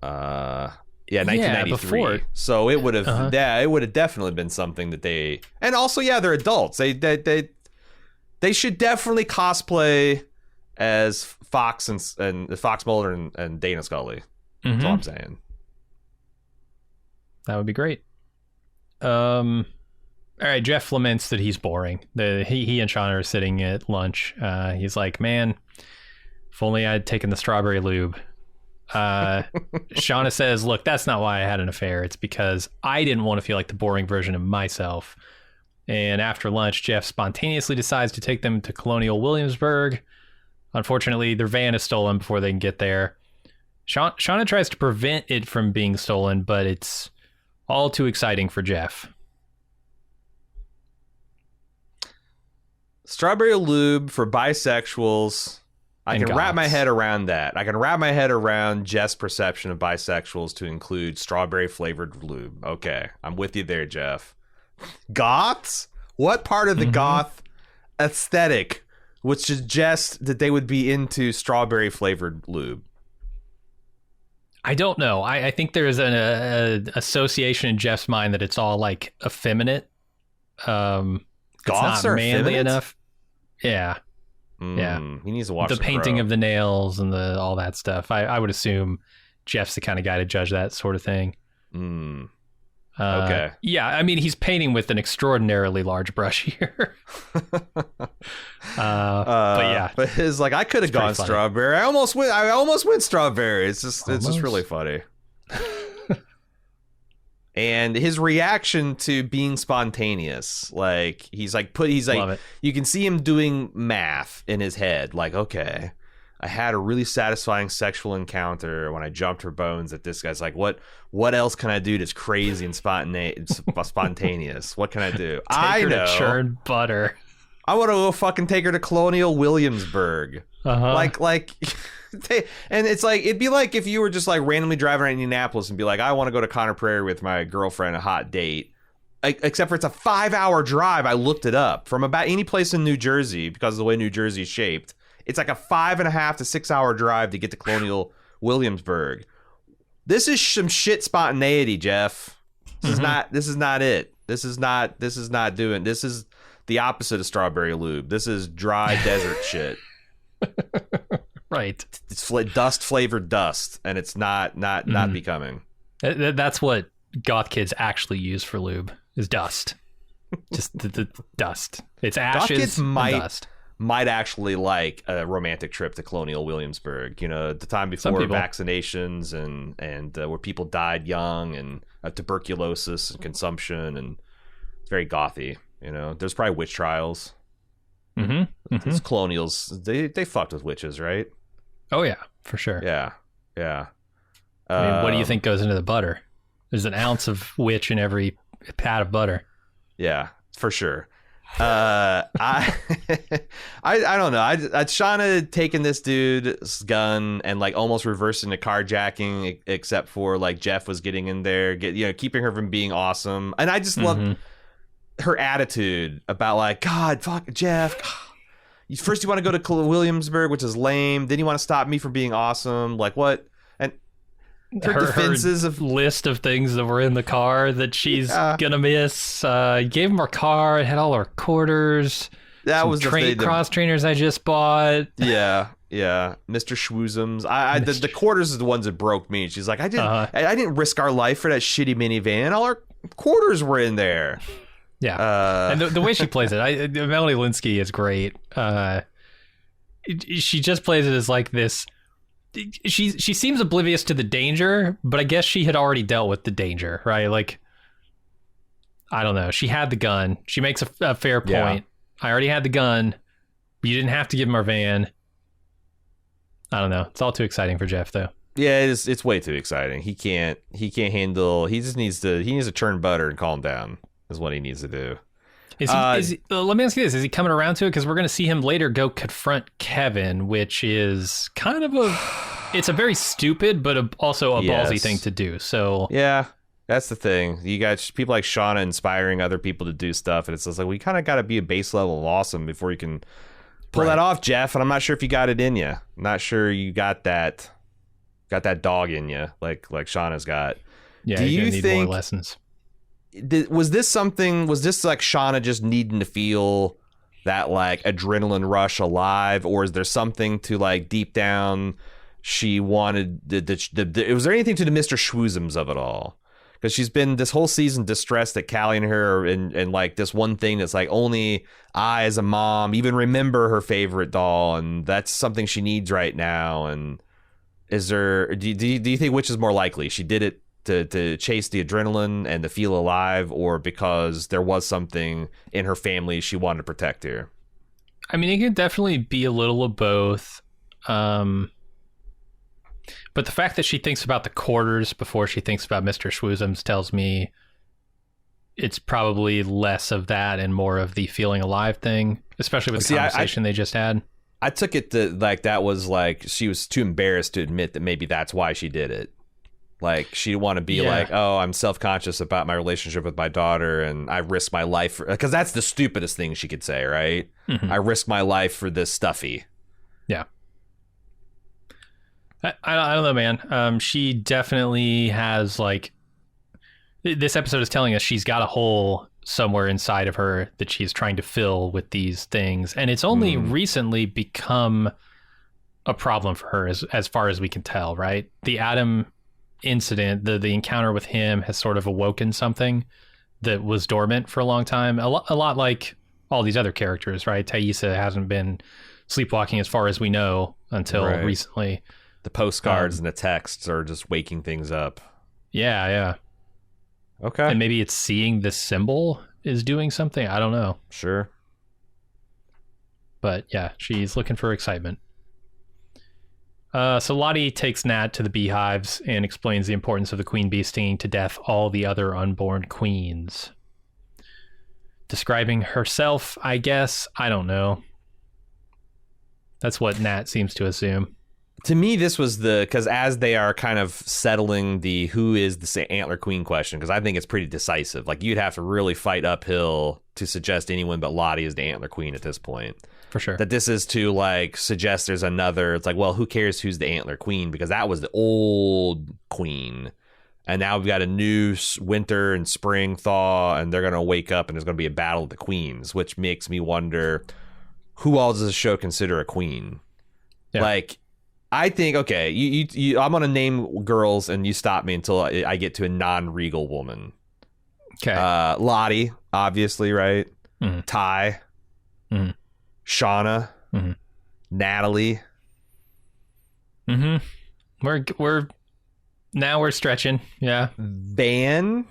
Speaker 2: 1993.
Speaker 1: Before.
Speaker 2: So it would have it would have definitely been something that they, and also they're adults. They should definitely cosplay as Fox and Fox Mulder and Dana Scully. That's all I'm saying.
Speaker 1: That would be great. All right, Jeff laments that he's boring. He and Shauna are sitting at lunch. He's like, man, if only I'd taken the strawberry lube. Shauna says, look, that's not why I had an affair. It's because I didn't want to feel like the boring version of myself. And after lunch, Jeff spontaneously decides to take them to Colonial Williamsburg. Unfortunately, their van is stolen before they can get there. Shauna tries to prevent it from being stolen, but it's all too exciting for Jeff.
Speaker 2: Strawberry lube for bisexuals. I can wrap my head around that. I can wrap my head around Jeff's perception of bisexuals to include strawberry flavored lube. Okay, I'm with you there, Jeff. Goths? What part of the goth aesthetic would suggest that they would be into strawberry flavored lube?
Speaker 1: I don't know. I think there's an association in Jeff's mind that it's all like effeminate.
Speaker 2: Goths
Speaker 1: it's not
Speaker 2: are
Speaker 1: manly
Speaker 2: effeminate?
Speaker 1: Enough. Yeah. Yeah,
Speaker 2: he needs to watch
Speaker 1: the painting of the nails and all that stuff. I would assume Jeff's the kind of guy to judge that sort of thing.
Speaker 2: Okay.
Speaker 1: Yeah, I mean, he's painting with an extraordinarily large brush here. But yeah,
Speaker 2: but it's like I could have gone strawberry. I almost went strawberry. It's just really funny. And his reaction to being spontaneous, like he's like you can see him doing math in his head, like, okay, I had a really satisfying sexual encounter when I jumped her bones. That this guy's like, what else can I do that's crazy and spontaneous? What can I do?
Speaker 1: Take her to churn butter.
Speaker 2: I want to go fucking take her to Colonial Williamsburg. Like and it's like, it'd be like if you were just like randomly driving around Indianapolis and be like, I want to go to Conner Prairie with my girlfriend, a hot date. Except for it's a 5-hour drive. I looked it up from about any place in New Jersey because of the way New Jersey is shaped. It's like a 5.5 to 6 hour drive to get to Colonial Williamsburg. This is some shit spontaneity, Jeff. This is not it. This is not doing. This is the opposite of strawberry lube. This is dry desert shit.
Speaker 1: Right.
Speaker 2: It's dust flavored dust, and it's not becoming.
Speaker 1: That's what goth kids actually use for lube is dust. Just the dust. It's ashes and dust.
Speaker 2: Might actually like a romantic trip to Colonial Williamsburg, you know, the time before vaccinations and where people died young and tuberculosis and consumption, and it's very gothy, you know. There's probably witch trials. These colonials, they fucked with witches, right?
Speaker 1: Oh yeah, for sure.
Speaker 2: Yeah.
Speaker 1: I mean, what do you think goes into the butter? There's an ounce of witch in every pat of butter.
Speaker 2: Yeah, for sure. I don't know. I Shauna taking this dude's gun and like almost reversing the carjacking, except for like Jeff was getting in there, keeping her from being awesome. And I just love her attitude about like, God, fuck Jeff. First you want to go to Williamsburg, which is lame. Then you want to stop me from being awesome. Like what? And her defenses of
Speaker 1: list of things that were in the car that she's gonna miss. Gave him her car. It had all her quarters.
Speaker 2: That was the
Speaker 1: cross trainers I just bought.
Speaker 2: Yeah. Mr. Schwoozums. The quarters is the ones that broke me. She's like, I didn't risk our life for that shitty minivan. All our quarters were in there.
Speaker 1: Yeah. And the way she plays it, Melanie Linsky is great. She just plays it as like this. She seems oblivious to the danger, but I guess she had already dealt with the danger, right? Like, I don't know. She had the gun. She makes a fair point. Yeah. I already had the gun. You didn't have to give him our van. I don't know. It's all too exciting for Jeff, though.
Speaker 2: Yeah, it's way too exciting. He can't handle. He needs to churn butter and calm down. Is what he needs to do.
Speaker 1: Let me ask you this. Is he coming around to it? Because we're going to see him later go confront Kevin, which is kind of it's a very stupid, but also a ballsy thing to do. So
Speaker 2: yeah, that's the thing. You got people like Shauna inspiring other people to do stuff. And it's just like, we kind of got to be a base level of awesome before you can pull that off, Jeff. And I'm not sure if you got it in you. I'm not sure you got that dog in you like Shauna's got.
Speaker 1: Yeah, do you need more lessons?
Speaker 2: Was this like Shauna just needing to feel that like adrenaline rush alive, or is there something to like deep down she wanted was there anything to the Mr. Schwoozums of it all? Because she's been this whole season distressed that Callie and her and like this one thing that's like only I as a mom even remember her favorite doll, and that's something she needs right now. And is there do you think which is more likely? She did it to chase the adrenaline and to feel alive, or because there was something in her family she wanted to protect here?
Speaker 1: I mean, it could definitely be a little of both. But the fact that she thinks about the quarters before she thinks about Mr. Schwoozums tells me it's probably less of that and more of the feeling alive thing, especially with the conversation they just had.
Speaker 2: I took it to like that was like she was too embarrassed to admit that maybe that's why she did it. Like, she'd want to be like, oh, I'm self-conscious about my relationship with my daughter, and I risk my life. Because that's the stupidest thing she could say, right? Mm-hmm. I risk my life for this stuffy.
Speaker 1: Yeah. I don't know, man. She definitely has, like... This episode is telling us she's got a hole somewhere inside of her that she's trying to fill with these things. And it's only recently become a problem for her, as far as we can tell, right? The Adam... incident, the encounter with him has sort of awoken something that was dormant for a long time. A lot like all these other characters, right? Taissa hasn't been sleepwalking as far as we know until recently.
Speaker 2: The postcards and the texts are just waking things up.
Speaker 1: Yeah.
Speaker 2: Okay.
Speaker 1: And maybe it's seeing this symbol is doing something. I don't know.
Speaker 2: Sure.
Speaker 1: But yeah, she's looking for excitement. So Lottie takes Nat to the beehives and explains the importance of the queen bee stinging to death all the other unborn queens. Describing herself, I guess. I don't know. That's what Nat seems to assume.
Speaker 2: To me, this was because as they are kind of settling the who is the Antler Queen question, because I think it's pretty decisive. Like, you'd have to really fight uphill to suggest anyone but Lottie is the Antler Queen at this point.
Speaker 1: For sure.
Speaker 2: That this is to like suggest there's another. It's like, well, who cares who's the Antler Queen, because that was the old queen, and now we've got a new winter and spring thaw, and they're gonna wake up and there's gonna be a battle of the queens, which makes me wonder who all does the show consider a queen. Yeah. Like, I think, okay, you I'm gonna name girls and you stop me until I get to a non-regal woman.
Speaker 1: Okay.
Speaker 2: Lottie, obviously, right?
Speaker 1: Mm-hmm.
Speaker 2: Tai.
Speaker 1: Mm-hmm.
Speaker 2: Shauna, Natalie.
Speaker 1: We're stretching. Yeah.
Speaker 2: Van.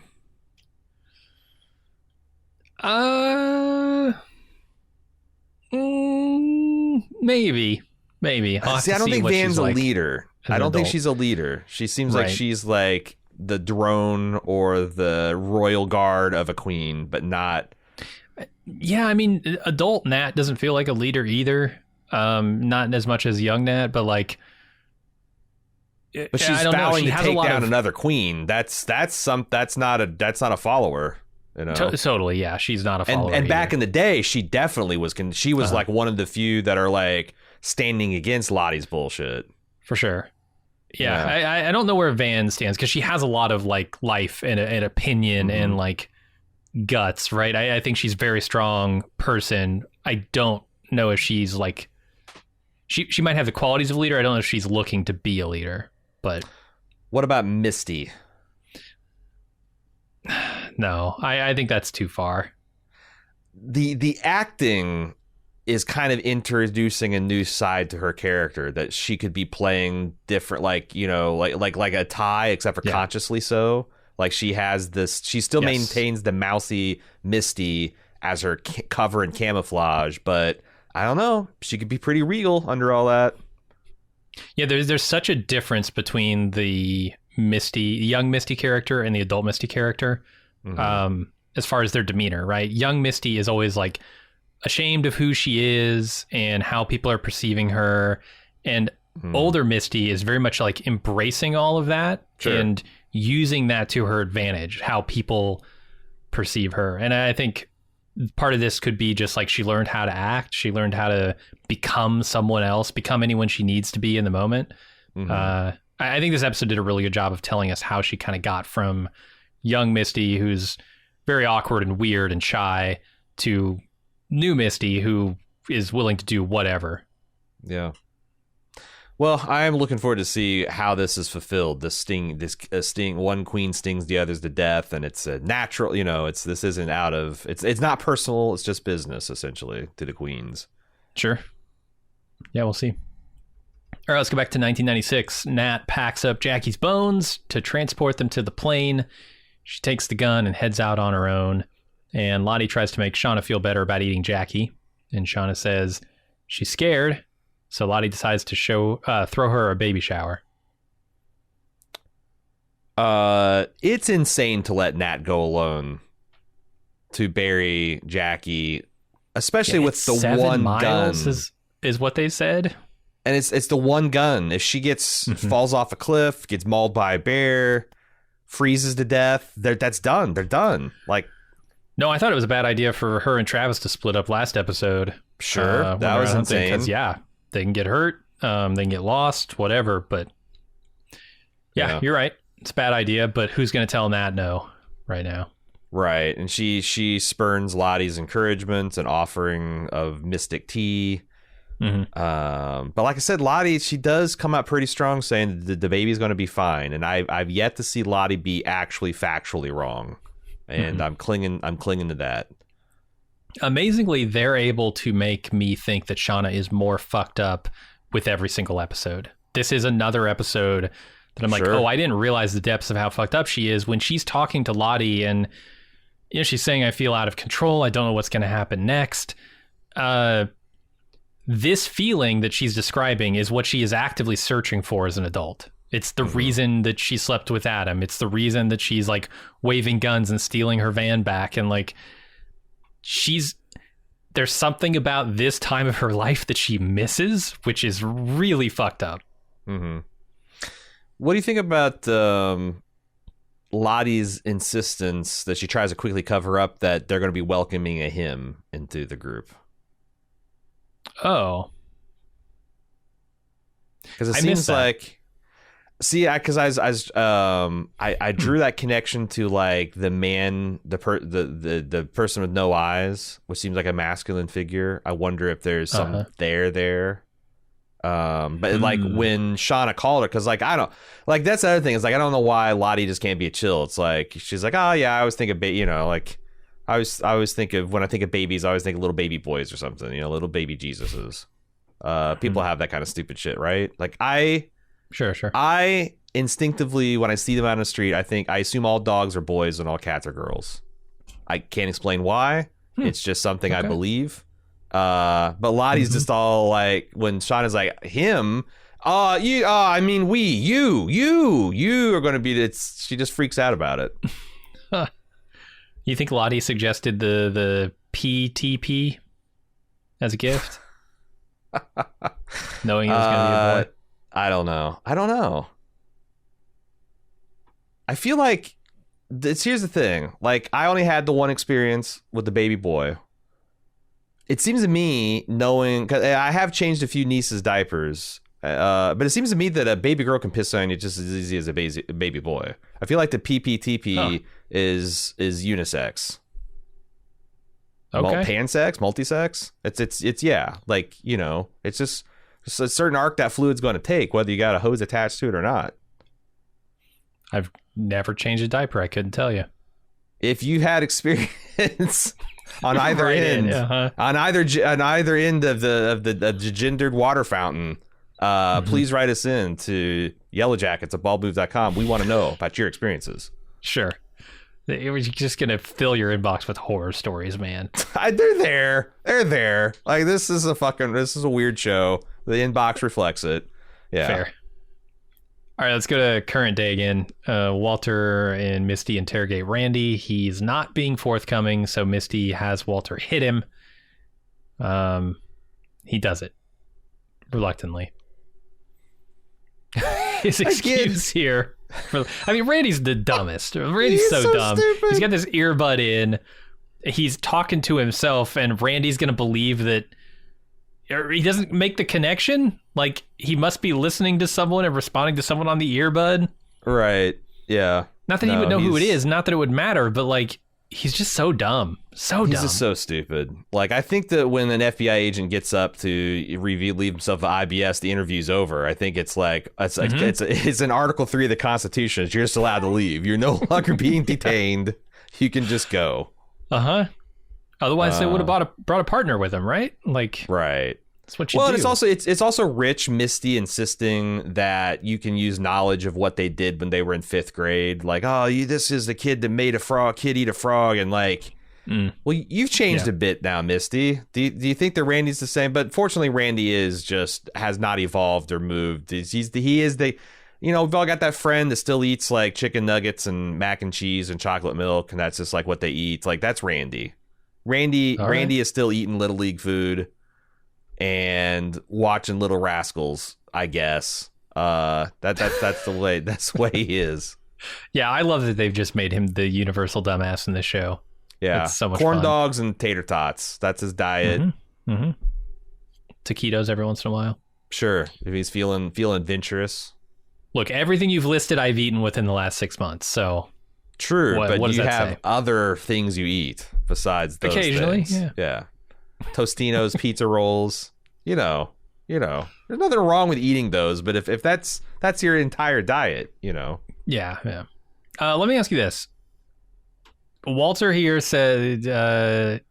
Speaker 1: Maybe.
Speaker 2: See, I don't think Van's a leader. I don't think she's a leader. She seems like she's like the drone or the royal guard of a queen, but not.
Speaker 1: Yeah, I mean, adult Nat doesn't feel like a leader either. Not as much as young Nat, but like.
Speaker 2: But she's vowing to take down another queen. That's not a follower. You know?
Speaker 1: Totally, yeah. She's not a follower.
Speaker 2: And back in the day, she definitely was. She was like one of the few that are like standing against Lottie's bullshit.
Speaker 1: For sure. Yeah. I don't know where Van stands because she has a lot of like life and an opinion and like guts, right? I think she's a very strong person. I don't know if she's like she might have the qualities of a leader. I don't know if she's looking to be a leader. But
Speaker 2: what about Misty?
Speaker 1: No, I think that's too far.
Speaker 2: The acting is kind of introducing a new side to her character that she could be playing different, like, you know, like a Tai, except for consciously so. Like she has this, she still maintains the mousy Misty as her cover and camouflage, but I don't know, she could be pretty real under all that.
Speaker 1: Yeah, there's such a difference between the young Misty character and the adult Misty character, as far as their demeanor, right? Young Misty is always like ashamed of who she is and how people are perceiving her, and older Misty is very much like embracing all of that and using that to her advantage, how people perceive her. And I think part of this could be just like she learned how to act. She learned how to become someone else, become anyone she needs to be in the moment. I think this episode did a really good job of telling us how she kind of got from young Misty, who's very awkward and weird and shy, to new Misty, who is willing to do whatever. Yeah.
Speaker 2: Well, I am looking forward to see how this is fulfilled. This sting, one queen stings the others to death, and it's a natural. You know, this isn't out of. It's not personal. It's just business, essentially, to the queens.
Speaker 1: Sure. Yeah, we'll see. All right, let's go back to 1996. Nat packs up Jackie's bones to transport them to the plane. She takes the gun and heads out on her own. And Lottie tries to make Shauna feel better about eating Jackie. And Shauna says she's scared. So Lottie decides to throw her a baby shower.
Speaker 2: It's insane to let Nat go alone to bury Jackie, especially with the
Speaker 1: 7
Speaker 2: one gun.
Speaker 1: Is what they said.
Speaker 2: And it's the one gun. If she falls off a cliff, gets mauled by a bear, freezes to death, that's done. They're done. Like,
Speaker 1: no, I thought it was a bad idea for her and Travis to split up last episode.
Speaker 2: Sure, that was insane.
Speaker 1: Because they can get hurt, they can get lost, whatever. But yeah, you're right. It's a bad idea. But who's going to tell Nat no right now?
Speaker 2: Right, and she spurns Lottie's encouragement and offering of mystic tea. But like I said, Lottie, she does come out pretty strong, saying the baby's going to be fine, and I've yet to see Lottie be actually factually wrong, and I'm clinging to that.
Speaker 1: Amazingly, they're able to make me think that Shauna is more fucked up with every single episode. This is another episode that I'm like, oh, I didn't realize the depths of how fucked up she is when she's talking to Lottie, and she's saying, I feel out of control, I don't know what's going to happen next. This feeling that she's describing is what she is actively searching for as an adult. It's the reason that she slept with Adam. It's the reason that she's like waving guns and stealing her van back. And like, there's something about this time of her life that she misses, which is really fucked up.
Speaker 2: What do you think about Lottie's insistence that she tries to quickly cover up that they're going to be welcoming a him into the group?
Speaker 1: Oh,
Speaker 2: because it seems like, because I drew that connection to like the man, the person with no eyes, which seems like a masculine figure. I wonder if there's some there. But like when Shauna called her, because like I don't like, that's the other thing is like I don't know why Lottie just can't be a chill. It's like she's like, oh yeah, I always think of like. I always think of, when I think of babies, I always think of little baby boys or something, little baby Jesuses. People have that kind of stupid shit, right? Like
Speaker 1: Sure.
Speaker 2: I instinctively, when I see them out on the street, I assume all dogs are boys and all cats are girls. I can't explain why. It's just something I believe. But Lottie's just all like, when Shauna's like him, You are going to be. She just freaks out about it.
Speaker 1: You think Lottie suggested the PTP as a gift, knowing it was going to be a boy?
Speaker 2: I don't know. I feel like here's the thing. Like, I only had the one experience with the baby boy. It seems to me, knowing, because I have changed a few nieces' diapers, but it seems to me that a baby girl can piss on you just as easy as a baby boy. I feel like the PPTP is unisex.
Speaker 1: Okay.
Speaker 2: Pansex, multi-sex. It's yeah. Like, you know, it's just a certain arc that fluid's going to take, whether you got a hose attached to it or not. I've
Speaker 1: never changed a diaper. I couldn't tell you.
Speaker 2: If you had experience on either end, on either end of the gendered water fountain, please write us in to Yellowjackets at baldmove.com. We want to know about your experiences.
Speaker 1: Sure. You're just going to fill your inbox with horror stories, man.
Speaker 2: They're there. Like, this is a weird show. The inbox reflects it. Yeah.
Speaker 1: Fair. All right, let's go to current day again. Walter and Misty interrogate Randy. He's not being forthcoming, so Misty has Walter hit him. He does it reluctantly. His excuse here. Randy's the dumbest. Randy's so dumb. Stupid. He's got this earbud in. He's talking to himself, and Randy's going to believe that he doesn't make the connection. Like, he must be listening to someone and responding to someone on the earbud.
Speaker 2: Right. Yeah.
Speaker 1: Not that he would know who it is. Not that it would matter, but, like, he's just so dumb.
Speaker 2: He's just so stupid. Like, I think that when an FBI agent gets up to leave himself at IBS, the interview's over. I think it's like it's an Article 3 of the Constitution. You're just allowed to leave. You're no longer being detained. You can just go.
Speaker 1: Otherwise, they would have brought a partner with him, right? Like,
Speaker 2: right.
Speaker 1: That's what you do.
Speaker 2: And it's also rich Misty insisting that you can use knowledge of what they did when they were in 5th grade. Like, this is the kid that made kid eat a frog, and like, well, you've changed a bit now, Misty. Do you think that Randy's the same? But fortunately, Randy has not evolved or moved. He is the, you know, we've all got that friend that still eats like chicken nuggets and mac and cheese and chocolate milk, and that's just like what they eat. Like, that's Randy. Randy is still eating Little League food and watching Little Rascals, I guess. That's the way he is.
Speaker 1: Yeah, I love that they've just made him the universal dumbass in this show.
Speaker 2: Yeah,
Speaker 1: it's so much
Speaker 2: corn
Speaker 1: fun.
Speaker 2: dogs and tater tots. That's his diet.
Speaker 1: Taquitos every once in a while.
Speaker 2: Sure, if he's feeling adventurous.
Speaker 1: Look, everything you've listed, I've eaten within the last 6 months. So
Speaker 2: true, but you have other things you eat besides those
Speaker 1: occasionally.
Speaker 2: Things. Yeah. Tostinos, pizza rolls. You know, there's nothing wrong with eating those, but if that's your entire diet, you know.
Speaker 1: Yeah. Let me ask you this. Walter here said,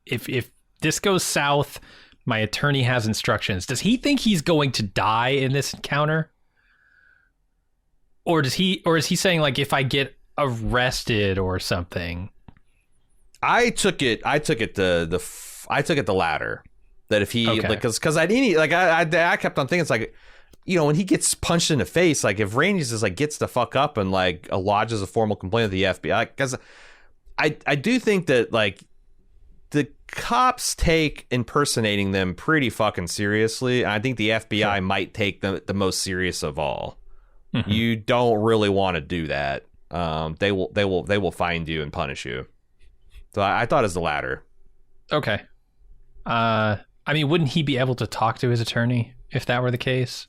Speaker 1: if this goes south, my attorney has instructions. Does he think he's going to die in this encounter? Or is he saying, like, if I get arrested or something?
Speaker 2: I took it the latter. That if he because I kept on thinking, it's like, you know, when he gets punched in the face, like, if Randy's just like gets the fuck up and like lodges a formal complaint with the FBI, because I do think that, like, the cops take impersonating them pretty fucking seriously, and I think the FBI might take them the most serious of all. You don't really want to do that. They will find you and punish you. So I thought it was the latter.
Speaker 1: Okay. Wouldn't he be able to talk to his attorney if that were the case?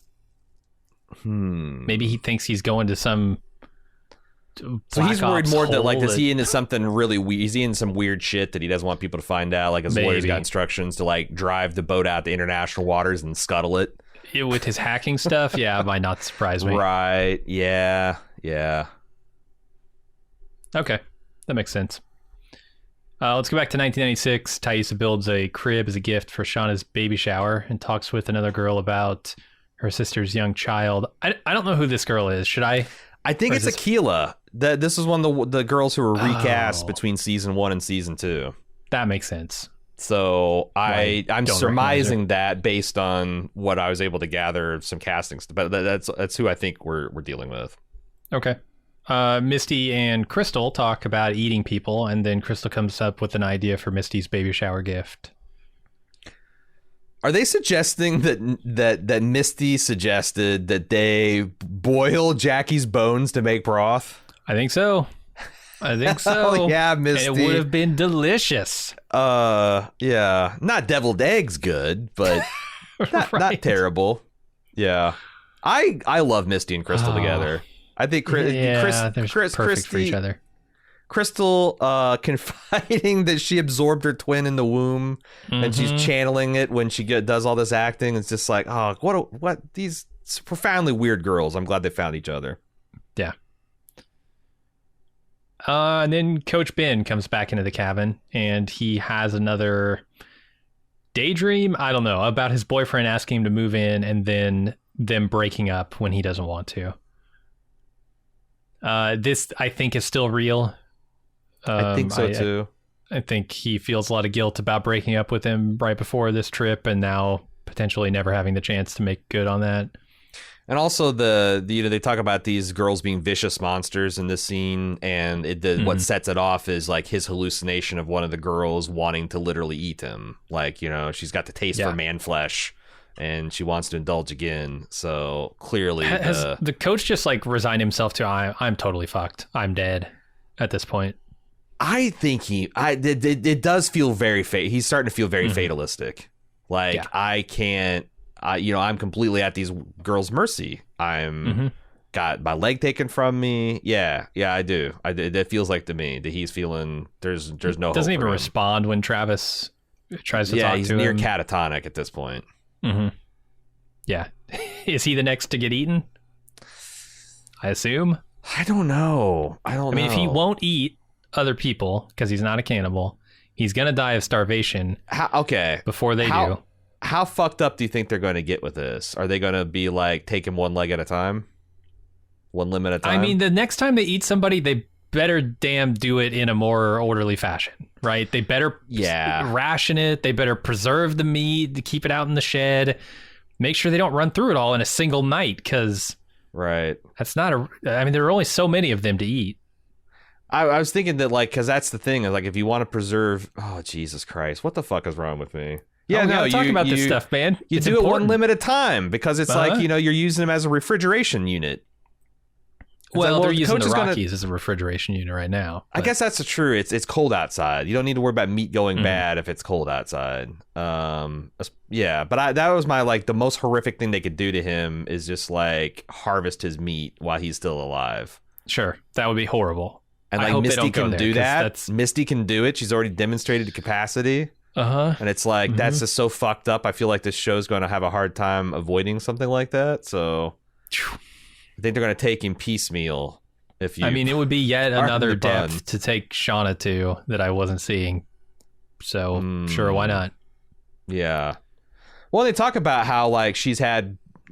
Speaker 1: Maybe he thinks he's going to some.
Speaker 2: So he's worried more that, like, is he into something really weird? Is he in some weird shit that he doesn't want people to find out? Like, his lawyer's got instructions to, like, drive the boat out to international waters and scuttle it.
Speaker 1: With his hacking stuff? Yeah, it might not surprise me.
Speaker 2: Right. Yeah.
Speaker 1: Okay. That makes sense. Let's go back to 1996. Taissa builds a crib as a gift for Shauna's baby shower and talks with another girl about her sister's young child. I don't know who this girl is. Should I?
Speaker 2: I think it's Aquila. This is one of the girls who were recast between season 1 and season 2.
Speaker 1: That makes sense.
Speaker 2: So I'm
Speaker 1: don't
Speaker 2: surmising that based on what I was able to gather of some castings, but that's who I think we're dealing with.
Speaker 1: Okay. Misty and Crystal talk about eating people, and then Crystal comes up with an idea for Misty's baby shower gift.
Speaker 2: Are they suggesting that Misty suggested that they boil Jackie's bones to make broth?
Speaker 1: I think so.
Speaker 2: Oh, yeah, Misty.
Speaker 1: And it would have been delicious.
Speaker 2: Yeah. Not deviled eggs good, but not terrible. Yeah. I love Misty and Crystal together. I think
Speaker 1: perfect for each other.
Speaker 2: Crystal confiding that she absorbed her twin in the womb, and she's channeling it when she does all this acting. It's just like, oh, what these profoundly weird girls. I'm glad they found each other.
Speaker 1: Yeah. And then Coach Ben comes back into the cabin, and he has another daydream, I don't know, about his boyfriend asking him to move in and then them breaking up when he doesn't want to. This, I think, is still real.
Speaker 2: I think so, too.
Speaker 1: I think he feels a lot of guilt about breaking up with him right before this trip, and now potentially never having the chance to make good on that.
Speaker 2: And also they talk about these girls being vicious monsters in this scene, and what sets it off is like his hallucination of one of the girls wanting to literally eat him. Like, she's got the taste for man flesh, and she wants to indulge again. So clearly,
Speaker 1: has the coach just like resigned himself to I'm totally fucked. I'm dead at this point.
Speaker 2: I think it does feel very he's starting to feel very fatalistic. Like I can't. I'm completely at these girls' mercy. I'm got my leg taken from me. Yeah, I do. That feels like to me that he's feeling there's no hope.
Speaker 1: Doesn't even respond when Travis tries to talk to him. Yeah,
Speaker 2: he's near catatonic at this point.
Speaker 1: Yeah. Is he the next to get eaten? I assume.
Speaker 2: I don't know. I mean,
Speaker 1: if he won't eat other people because he's not a cannibal, he's gonna die of starvation. Before they do.
Speaker 2: How fucked up do you think they're going to get with this? Are they going to be like taking one leg at a time? One limb at a time?
Speaker 1: I mean, the next time they eat somebody, they better damn do it in a more orderly fashion, right? They better ration it. They better preserve the meat, to keep it out in the shed. Make sure they don't run through it all in a single night, because that's not there are only so many of them to eat.
Speaker 2: I was thinking that, like, because that's the thing, like, if you want to preserve, oh, Jesus Christ, what the fuck is wrong with me?
Speaker 1: Yeah, no, talk about this stuff, man.
Speaker 2: You do it one limb at a time, because it's like, you're using them as a refrigeration unit.
Speaker 1: Well, they're using the Rockies as a refrigeration unit right now.
Speaker 2: I guess that's true. It's cold outside. You don't need to worry about meat going bad if it's cold outside. Yeah, but that was my, like, the most horrific thing they could do to him is just, like, harvest his meat while he's still alive.
Speaker 1: Sure, that would be horrible.
Speaker 2: And, like, Misty can do that. Misty can do it. She's already demonstrated the capacity. And it's like, that's just so fucked up. I feel like this show's going to have a hard time avoiding something like that. So I think they're going to take him piecemeal. It would be yet another depth
Speaker 1: to take Shauna to that I wasn't seeing. So sure, why not?
Speaker 2: Yeah. Well, they talk about how, like, she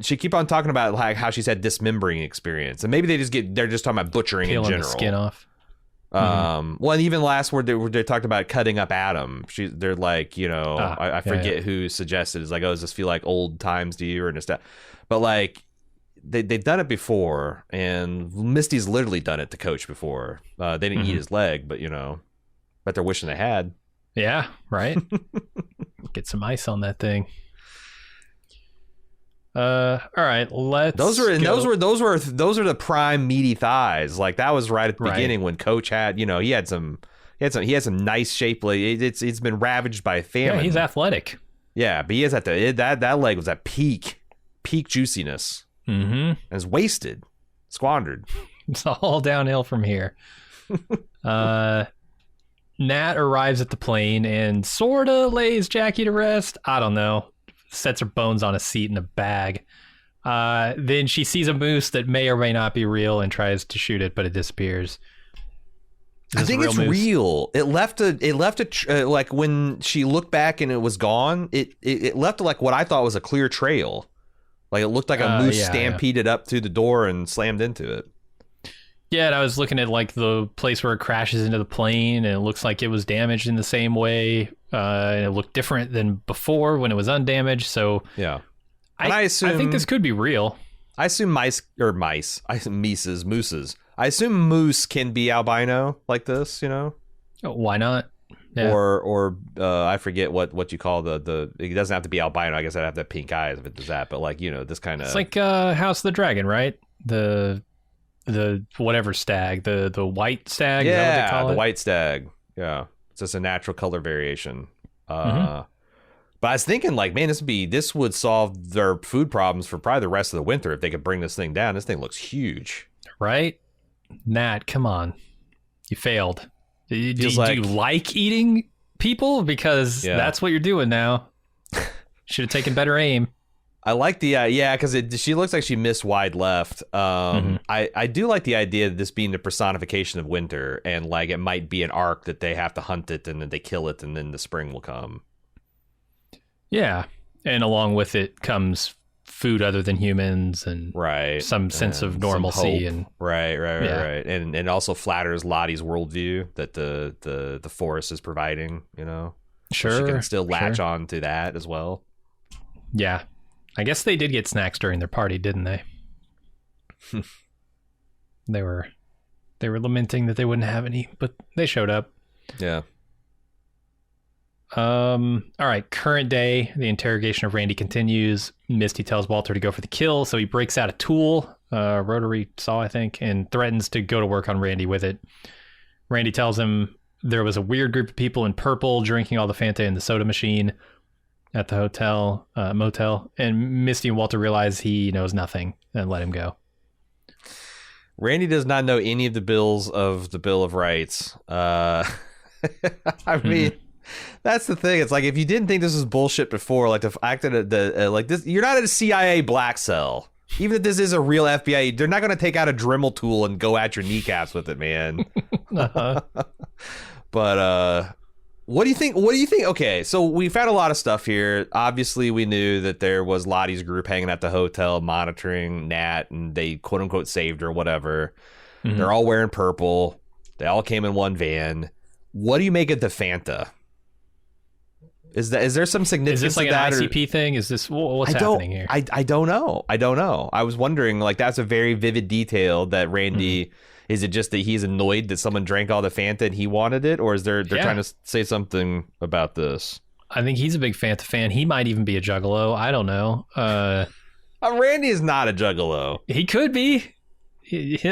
Speaker 2: keep on talking about, like, how she's had dismembering experience, and maybe they're just talking about butchering in general.
Speaker 1: The skin off.
Speaker 2: Well, and even last word they talked about cutting up Adam. They're like, I forget who suggested, it's like, oh, does this feel like old times to you or nostalgia? But, like, they've done it before, and Misty's literally done it to Coach before. They didn't eat his leg, but bet they're wishing they had.
Speaker 1: Yeah, right. Get some ice on that thing. All right, those are
Speaker 2: the prime meaty thighs. Like, that was right at the beginning when Coach had, he had some nice shape. Like, it's been ravaged by famine.
Speaker 1: Yeah, he's athletic.
Speaker 2: Yeah, but he is at that leg was at peak juiciness. And it's wasted, squandered.
Speaker 1: It's all downhill from here. Nat arrives at the plane and sorta lays Jackie to rest. I don't know. Sets her bones on a seat in a bag. Then she sees a moose that may or may not be real and tries to shoot it, but it disappears.
Speaker 2: I think it's real. It left like, when she looked back and it was gone, it left like what I thought was a clear trail. Like, it looked like a moose stampeded up through the door and slammed into it.
Speaker 1: Yeah, and I was looking at like the place where it crashes into the plane, and it looks like it was damaged in the same way. And it looked different than before when it was undamaged. So
Speaker 2: yeah,
Speaker 1: I think this could be real.
Speaker 2: I assume mooses. I assume moose can be albino like this, you know?
Speaker 1: Why not? Yeah.
Speaker 2: Or I forget what you call the. It doesn't have to be albino. I guess I'd have to have pink eyes if it does that. But like, you know, this kind of.
Speaker 1: It's like House of the Dragon, right? The whatever stag, the white stag.
Speaker 2: Yeah,
Speaker 1: is that what they call
Speaker 2: the
Speaker 1: it?
Speaker 2: white stag. Yeah, it's just a natural color variation. But I was thinking, like, man, this would solve their food problems for probably the rest of the winter if they could bring this thing down. This thing looks huge,
Speaker 1: right? Nat, come on, you failed. Do you like eating people? Because that's what you're doing now. Should have taken better aim.
Speaker 2: I like the because she looks like she missed wide left. I do like the idea of this being the personification of winter, and like it might be an arc that they have to hunt it and then they kill it and then the spring will come. Yeah,
Speaker 1: and along with it comes food other than humans and some sense of normalcy and
Speaker 2: right. And also flatters Lottie's worldview that the forest is providing. You know,
Speaker 1: sure,
Speaker 2: so she can still latch on to that as well.
Speaker 1: Yeah. I guess they did get snacks during their party, didn't they? They were lamenting that they wouldn't have any, but they showed up.
Speaker 2: Yeah.
Speaker 1: All right. Current day, the interrogation of Randy continues. Misty tells Walter to go for the kill, so he breaks out a tool, rotary saw, I think, and threatens to go to work on Randy with it. Randy tells him there was a weird group of people in purple drinking all the Fanta in the soda machine at the motel, and Misty and Walter realize he knows nothing and let him go.
Speaker 2: Randy does not know any of the bills of the Bill of Rights. I mean, that's the thing. It's like, if you didn't think this was bullshit before, like the fact that like this, you're not at a CIA black cell. Even if this is a real FBI, they're not going to take out a Dremel tool and go at your kneecaps with it, man. But what do you think? Okay, so we found a lot of stuff here. Obviously, we knew that there was Lottie's group hanging at the hotel monitoring Nat, and they quote unquote saved her, whatever. Mm-hmm. They're all wearing purple. They all came in one van. What do you make of the Fanta? Is there some significance?
Speaker 1: Is this like an ICP thing? Is this what's happening here?
Speaker 2: I don't know. I was wondering, like, that's a very vivid detail that Randy. Mm-hmm. Is it just that he's annoyed that someone drank all the Fanta and he wanted it, or is they're trying to say something about this?
Speaker 1: I think he's a big Fanta fan. He might even be a juggalo. I don't know.
Speaker 2: Randy is not a juggalo.
Speaker 1: He could be.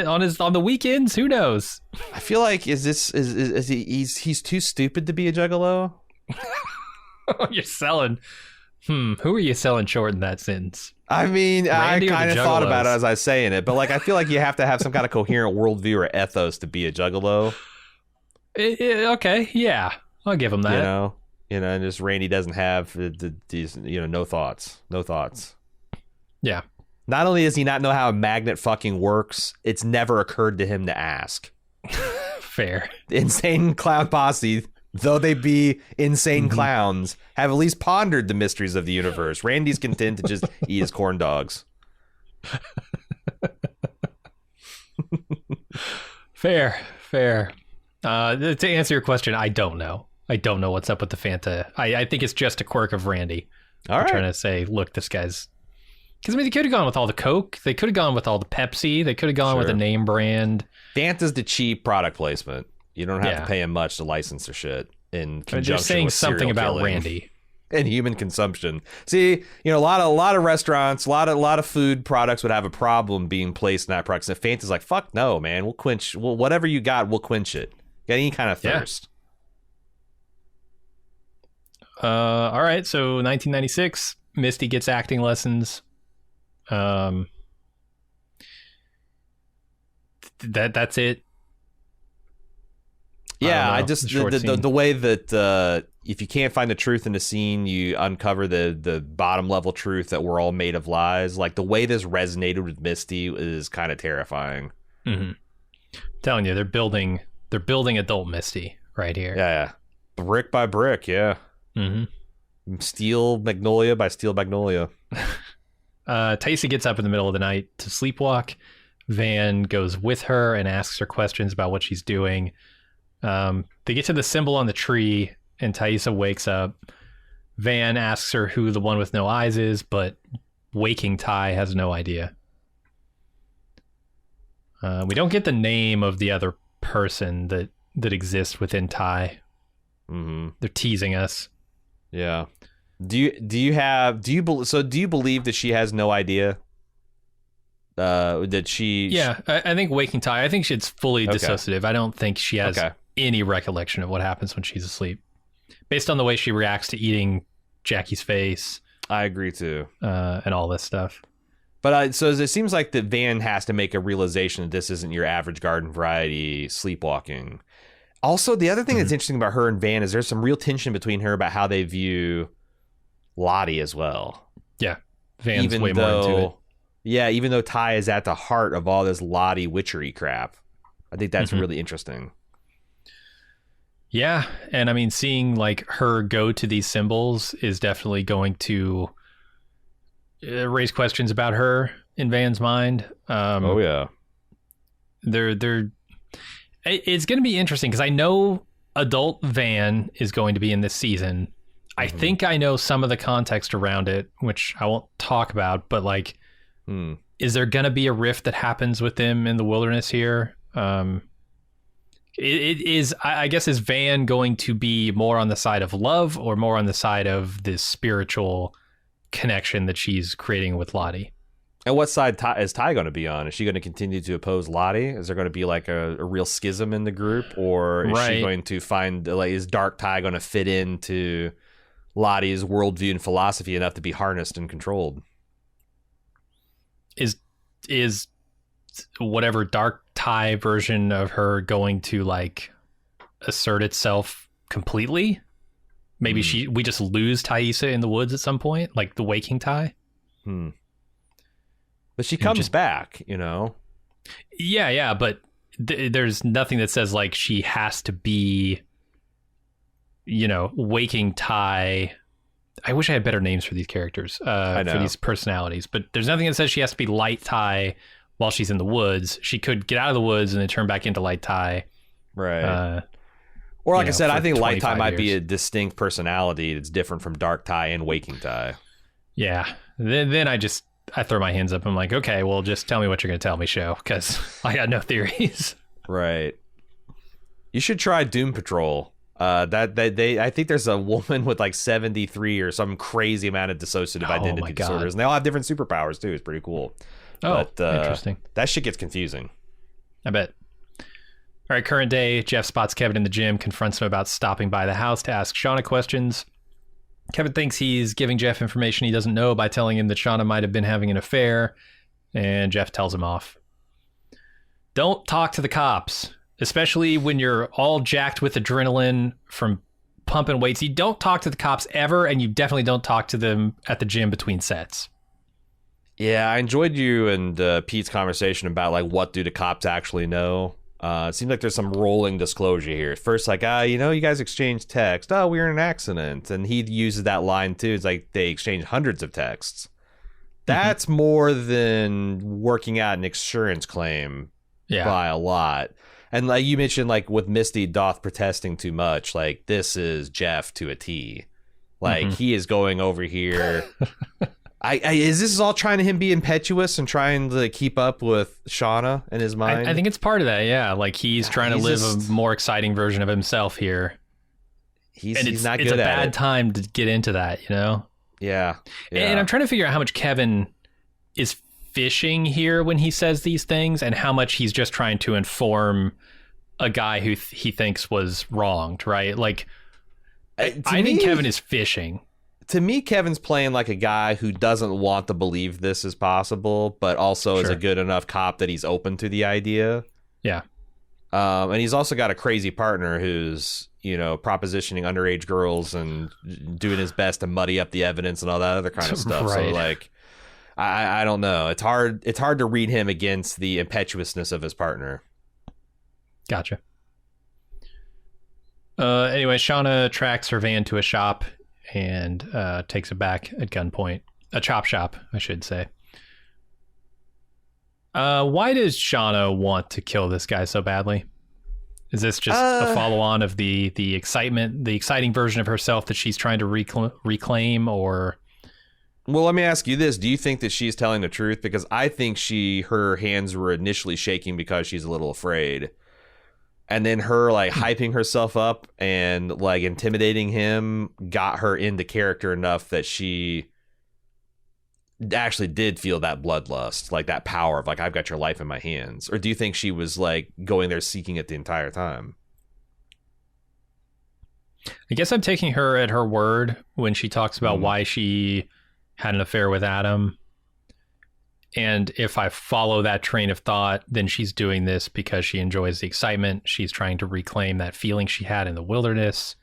Speaker 1: On the weekends. Who knows?
Speaker 2: I feel like he's too stupid to be a juggalo.
Speaker 1: You're selling. Who are you selling short in that sentence?
Speaker 2: I mean,
Speaker 1: Randy,
Speaker 2: I kind of thought about it as I was saying it, but like, I feel like you have to have some kind of coherent worldview or ethos to be a juggalo.
Speaker 1: Okay, yeah, I'll give him that.
Speaker 2: You know, and just Randy doesn't have these, no thoughts.
Speaker 1: Yeah.
Speaker 2: Not only does he not know how a magnet fucking works, it's never occurred to him to ask.
Speaker 1: Fair.
Speaker 2: The insane clown posse, though they be insane clowns, have at least pondered the mysteries of the universe. Randy's content to just eat his corn dogs.
Speaker 1: Fair. To answer your question, I don't know. I don't know what's up with the Fanta. I think it's just a quirk of Randy.
Speaker 2: All right.
Speaker 1: Trying to say, look, this guy's... Because, I mean, they could have gone with all the Coke. They could have gone with all the Pepsi. They could have gone with a name brand. Fanta's
Speaker 2: the cheap product placement. You don't have to pay him much to license their shit in conjunction
Speaker 1: they're saying
Speaker 2: with
Speaker 1: something about
Speaker 2: killing
Speaker 1: Randy
Speaker 2: and human consumption. See, a lot of restaurants, a lot of food products would have a problem being placed in that product. And Fanta's like, fuck no, man. We'll quench whatever you got. We'll quench it. Got any kind of thirst.
Speaker 1: All right. So 1996, Misty gets acting lessons. That's it.
Speaker 2: Yeah, I just the way that if you can't find the truth in the scene, you uncover the bottom level truth that we're all made of lies. Like, the way this resonated with Misty is kind of terrifying.
Speaker 1: Mm-hmm. Telling you, they're building adult Misty right here.
Speaker 2: Yeah, brick by brick. Yeah.
Speaker 1: Mm-hmm.
Speaker 2: Steel magnolia by steel magnolia.
Speaker 1: Taissa gets up in the middle of the night to sleepwalk. Van goes with her and asks her questions about what she's doing. They get to the symbol on the tree, and Taissa wakes up. Van asks her who the one with no eyes is, but waking Tai has no idea. We don't get the name of the other person that exists within Tai.
Speaker 2: Mm-hmm.
Speaker 1: They're teasing us.
Speaker 2: Yeah. Do you believe that she has no idea? That she...
Speaker 1: Yeah, I think waking Tai, I think it's fully
Speaker 2: Okay.
Speaker 1: dissociative. I don't think she has any recollection of what happens when she's asleep. Based on the way she reacts to eating Jackie's face.
Speaker 2: I agree too.
Speaker 1: And all this stuff.
Speaker 2: But so it seems like that Van has to make a realization that this isn't your average garden variety sleepwalking. Also, the other thing that's interesting about her and Van is there's some real tension between her about how they view Lottie as well.
Speaker 1: Yeah, Van's way more into it.
Speaker 2: Yeah, even though Tai is at the heart of all this Lottie witchery crap. I think that's really interesting.
Speaker 1: Yeah, and I mean, seeing like her go to these symbols is definitely going to raise questions about her in Van's mind.
Speaker 2: Oh yeah,
Speaker 1: it's going to be interesting because I know adult Van is going to be in this season. I think I know some of the context around it, which I won't talk about, but like, is there going to be a rift that happens with them in the wilderness here? It is, I guess, is Van going to be more on the side of love or more on the side of this spiritual connection that she's creating with Lottie?
Speaker 2: And what side is Tai going to be on? Is she going to continue to oppose Lottie? Is there going to be like a real schism in the group? Or is she going to find, like, is Dark Tai going to fit into Lottie's worldview and philosophy enough to be harnessed and controlled?
Speaker 1: Is whatever Dark Tai version of her going to like assert itself completely? Maybe we just lose Taissa in the woods at some point, like the waking Tai.
Speaker 2: But she comes back, you know.
Speaker 1: Yeah, but there's nothing that says like she has to be, you know, waking Tai. I wish I had better names for these characters, for these personalities, but there's nothing that says she has to be light Tai while she's in the woods. She could get out of the woods and then turn back into light Tai.
Speaker 2: Right. Or like I said, I think light Tai might be
Speaker 1: years.
Speaker 2: a distinct personality that's different from Dark Tai and waking Tai.
Speaker 1: Yeah. Then I throw my hands up. I'm like, okay, well, just tell me what you're going to tell me, show, because I got no theories.
Speaker 2: Right. You should try Doom Patrol. I think there's a woman with like 73 or some crazy amount of dissociative identity disorders, and they all have different superpowers too. It's pretty cool.
Speaker 1: Oh, interesting.
Speaker 2: That shit gets confusing.
Speaker 1: I bet. All right, current day, Jeff spots Kevin in the gym, confronts him about stopping by the house to ask Shauna questions. Kevin thinks he's giving Jeff information he doesn't know by telling him that Shauna might have been having an affair, and Jeff tells him off. Don't talk to the cops, especially when you're all jacked with adrenaline from pumping weights. You don't talk to the cops ever, and you definitely don't talk to them at the gym between sets.
Speaker 2: Yeah, I enjoyed you and Pete's conversation about like what do the cops actually know. It seems like there's some rolling disclosure here. First, like, you guys exchanged text. Oh, we were in an accident. And he uses that line, too. It's like they exchanged hundreds of texts. That's more than working out an insurance claim by a lot. And like you mentioned, like with Misty doth protesting too much, like this is Jeff to a T. Like he is going over here. Is this all trying to him be impetuous and trying to keep up with Shauna in his mind?
Speaker 1: I think it's part of that, yeah. Like he's trying to live a more exciting version of himself here.
Speaker 2: He's not good at it.
Speaker 1: It's a bad time to get into that, you know?
Speaker 2: Yeah.
Speaker 1: And I'm trying to figure out how much Kevin is fishing here when he says these things and how much he's just trying to inform a guy who he thinks was wronged, right? Like, I think Kevin is fishing.
Speaker 2: To me, Kevin's playing like a guy who doesn't want to believe this is possible, but also is a good enough cop that he's open to the idea.
Speaker 1: Yeah.
Speaker 2: And he's also got a crazy partner who's, propositioning underage girls and doing his best to muddy up the evidence and all that other kind of stuff.
Speaker 1: Right.
Speaker 2: So, like, I don't know. It's hard to read him against the impetuousness of his partner.
Speaker 1: Gotcha. Anyway, Shauna tracks her van to a shop and takes it back at gunpoint. A chop shop, I should say. Why does Shauna want to kill this guy so badly? Is this just a follow-on of the excitement, the exciting version of herself that she's trying to reclaim, or?
Speaker 2: Well, let me ask you this. Do you think that she's telling the truth? Because I think her hands were initially shaking because she's a little afraid. And then her like hyping herself up and like intimidating him got her into character enough that she actually did feel that bloodlust, like that power of like, I've got your life in my hands. Or do you think she was like going there seeking it the entire time?
Speaker 1: I guess I'm taking her at her word when she talks about why she had an affair with Adam. And if I follow that train of thought, then she's doing this because she enjoys the excitement. She's trying to reclaim that feeling she had in the wilderness.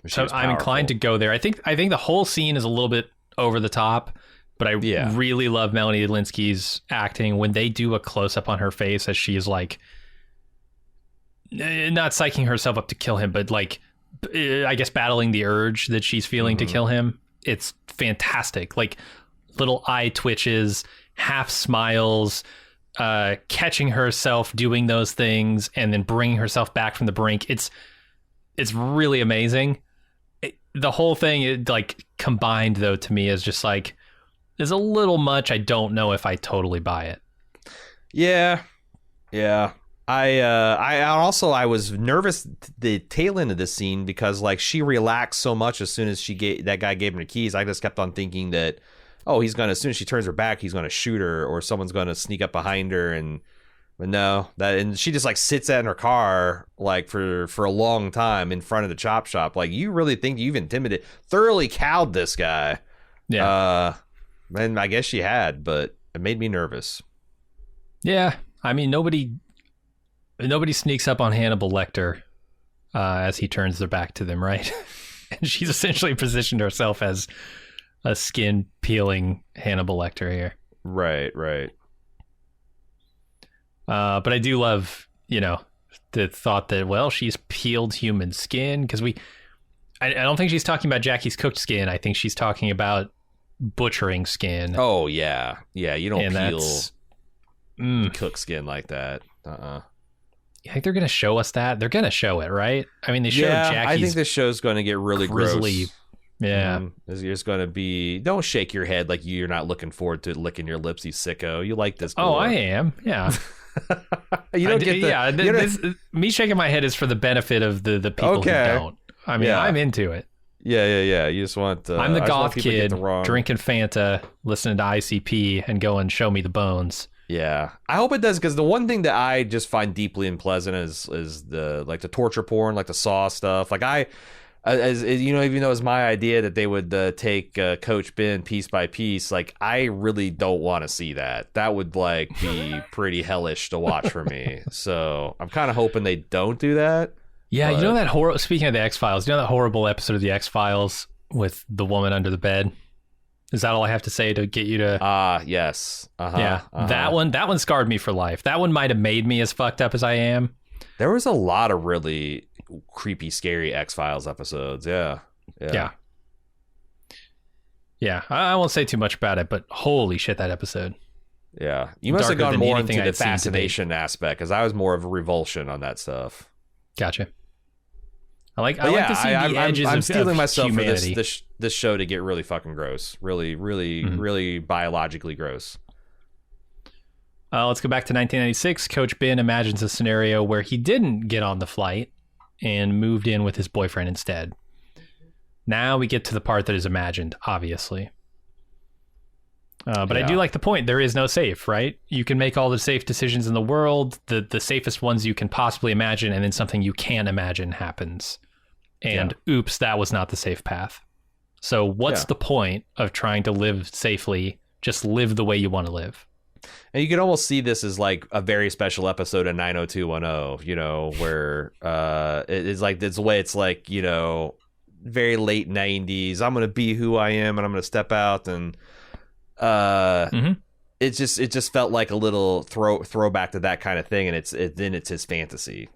Speaker 1: So I'm inclined to go there. I think the whole scene is a little bit over the top, but I really love Melanie Linsky's acting when they do a close-up on her face as she's like, not psyching herself up to kill him, but like, I guess battling the urge that she's feeling to kill him. It's fantastic. Like little eye twitches, half smiles, catching herself doing those things and then bringing herself back from the brink. It's really amazing. The whole thing, it, like combined though, to me is just like, is a little much. I don't know if I totally buy it. Yeah.
Speaker 2: I was nervous the tail end of this scene because like she relaxed so much as soon as that guy gave him the keys. I just kept on thinking that, as soon as she turns her back, he's gonna shoot her or someone's gonna sneak up behind her. But no, and she just like sits in her car like for a long time in front of the chop shop. Like, you really think you've thoroughly cowed this guy?
Speaker 1: Yeah.
Speaker 2: And I guess she had, but it made me nervous.
Speaker 1: Yeah, I mean nobody sneaks up on Hannibal Lecter as he turns their back to them, right? And she's essentially positioned herself as a skin peeling Hannibal Lecter here.
Speaker 2: Right.
Speaker 1: But I do love, the thought that, well, she's peeled human skin, because I don't think she's talking about Jackie's cooked skin. I think she's talking about butchering skin.
Speaker 2: Oh yeah, you don't peel cooked skin like that.
Speaker 1: You think they're going to show us that? They're going to show it, right? I mean, they showed Jackie's.
Speaker 2: I think this show's going to get really
Speaker 1: grizzly.
Speaker 2: Gross.
Speaker 1: Yeah.
Speaker 2: It's just going to be, don't shake your head like you're not looking forward to licking your lips, you sicko. You like this gore.
Speaker 1: Oh, I am. Yeah.
Speaker 2: You don't get the...
Speaker 1: me shaking my head is for the benefit of the people who don't. I mean, I'm into it.
Speaker 2: Yeah. You just want...
Speaker 1: I'm the goth kid drinking Fanta, listening to ICP, and going, show me the bones.
Speaker 2: Yeah, I hope it does, because the one thing that I just find deeply unpleasant is the like the torture porn, like the Saw stuff. Like even though it's my idea that they would take Coach Ben piece by piece, like I really don't want to see that. That would like be pretty hellish to watch for me. So I'm kind of hoping they don't do that.
Speaker 1: Yeah, but... that speaking of the X-Files, that horrible episode of the X-Files with the woman under the bed? Is that all I have to say to get you to...
Speaker 2: yes.
Speaker 1: Yeah, that one scarred me for life. That one might have made me as fucked up as I am.
Speaker 2: There was a lot of really creepy, scary X-Files episodes. Yeah.
Speaker 1: I won't say too much about it, but holy shit, that episode.
Speaker 2: Yeah, you must have gone more into the fascination aspect, because I was more of a revulsion on that stuff.
Speaker 1: Gotcha. I like to see the edges
Speaker 2: I'm
Speaker 1: of
Speaker 2: steeling myself
Speaker 1: humanity.
Speaker 2: for this show to get really fucking gross. Really, really biologically gross.
Speaker 1: Let's go back to 1996. Coach Ben imagines a scenario where he didn't get on the flight and moved in with his boyfriend instead. Now we get to the part that is imagined, obviously. But I do like the point. There is no safe, right? You can make all the safe decisions in the world, the safest ones you can possibly imagine, and then something you can't imagine happens. And oops, that was not the safe path. So what's the point of trying to live safely? Just live the way you want to live.
Speaker 2: And you can almost see this as like a very special episode of 90210, where it's like this way. It's like, very late 90s. I'm going to be who I am, and I'm going to step out, and it just felt like a little throwback to that kind of thing. And it's his fantasy,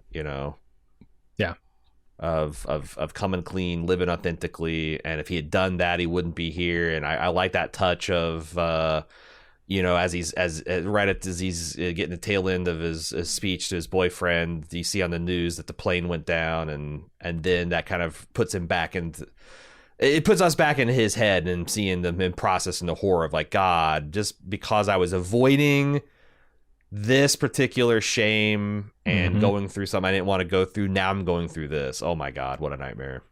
Speaker 2: of coming clean, living authentically. And if he had done that, he wouldn't be here. And I like that touch of you know, as he's getting the tail end of his speech to his boyfriend, you see on the news that the plane went down, and then that kind of puts him back into. It puts us back in his head and seeing them in processing the horror of like, God, just because I was avoiding this particular shame and going through something I didn't want to go through, now I'm going through this. Oh my God, what a nightmare.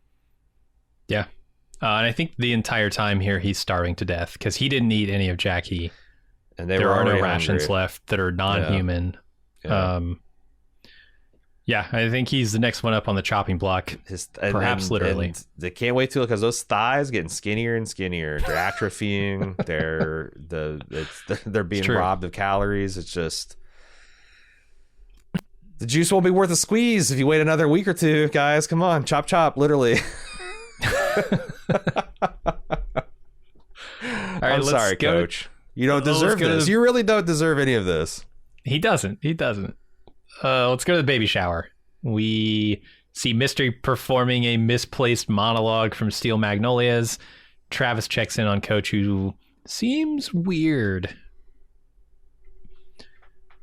Speaker 1: Yeah. And I think the entire time here he's starving to death because he didn't eat any of Jackie.
Speaker 2: And
Speaker 1: there are no rations left that are non-human. Yeah, I think he's the next one up on the chopping block, perhaps literally.
Speaker 2: And they can't wait to, because those thighs getting skinnier and skinnier. They're atrophying. They're being robbed of calories. It's just the juice won't be worth a squeeze if you wait another week or two, guys. Come on, chop chop, literally. All right, I'm sorry, Coach. You don't deserve this. You really don't deserve any of this.
Speaker 1: He doesn't. Let's go to the baby shower. We see Mystery performing a misplaced monologue from Steel Magnolias. Travis checks in on Coach, who seems weird.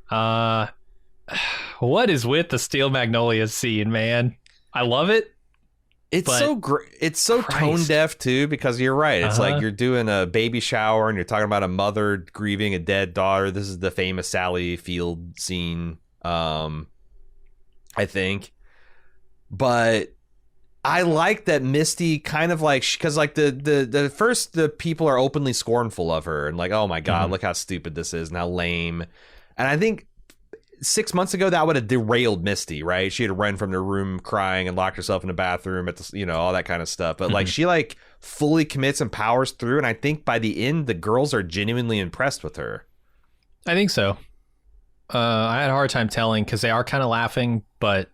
Speaker 1: What is with the Steel Magnolias scene, man? I love it.
Speaker 2: It's so great. It's so tone deaf too, because you're right. It's like you're doing a baby shower and you're talking about a mother grieving a dead daughter. This is the famous Sally Field scene. I think, but I like that Misty kind of like, because like the people are openly scornful of her and like, oh my God, look how stupid this is and how lame. And I think 6 months ago that would have derailed Misty, right? She had run from the room crying and locked herself in the bathroom at the, you know, all that kind of stuff. But like she like fully commits and powers through, and I think by the end the girls are genuinely impressed with her.
Speaker 1: I think so. I had a hard time telling because they are kind of laughing, but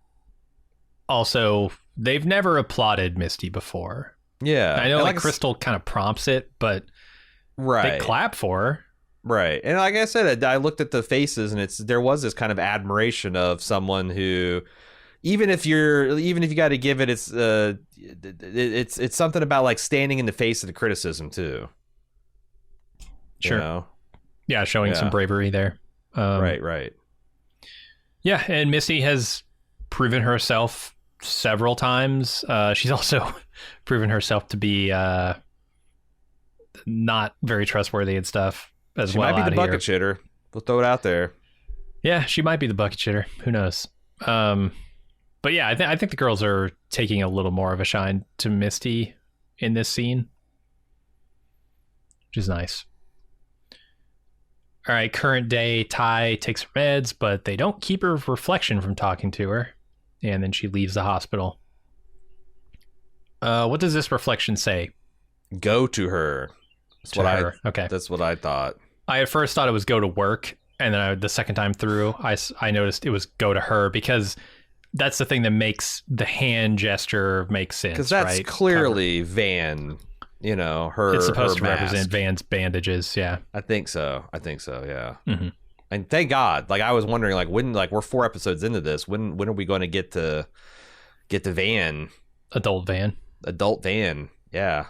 Speaker 1: also they've never applauded Misty before.
Speaker 2: Yeah.
Speaker 1: I know like Crystal kind of prompts it, but they clap for her.
Speaker 2: Right. And like I said, I looked at the faces and there was this kind of admiration of someone who, even if you got to give it, it's something about like standing in the face of the criticism too.
Speaker 1: Sure.
Speaker 2: You know?
Speaker 1: Yeah. Showing some bravery there.
Speaker 2: Right.
Speaker 1: Yeah, and Misty has proven herself several times. She's also proven herself to be not very trustworthy and stuff as well.
Speaker 2: She might be the bucket shitter. We'll throw it out there.
Speaker 1: Yeah, she might be the bucket shitter. Who knows? But yeah, I think the girls are taking a little more of a shine to Misty in this scene, which is nice. All right, current day, Tai takes her meds, but they don't keep her reflection from talking to her. And then she leaves the hospital. What does this reflection say?
Speaker 2: Go to her. That's what I thought.
Speaker 1: I at first thought it was go to work. And then the second time through, I noticed it was go to her, because that's the thing that makes the hand gesture make sense.
Speaker 2: Because that's clearly Van. You know,
Speaker 1: it's supposed to
Speaker 2: mask.
Speaker 1: represent Van's bandages. Yeah,
Speaker 2: I think so. Yeah. And thank God. Like I was wondering, like when, like we're 4 episodes into this, when are we going to get to Van? Adult Van. Yeah.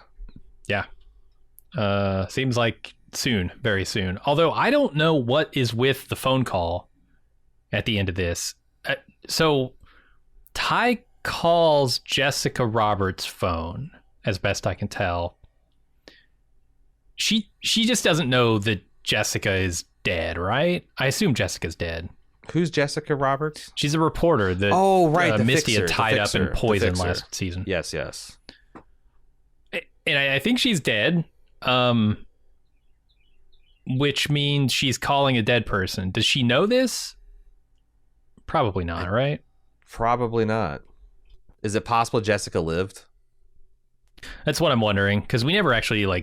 Speaker 1: Seems like soon, very soon. Although I don't know what is with the phone call at the end of this. So Tai calls Jessica Roberts' phone, as best I can tell. She just doesn't know that Jessica is dead, right? I assume Jessica's dead.
Speaker 2: Who's Jessica Roberts?
Speaker 1: She's a reporter that Misty had tied up and poisoned last season.
Speaker 2: Yes.
Speaker 1: And I think she's dead, which means she's calling a dead person. Does she know this? Probably not, right?
Speaker 2: Probably not. Is it possible Jessica lived?
Speaker 1: That's what I'm wondering, because we never actually
Speaker 2: Well,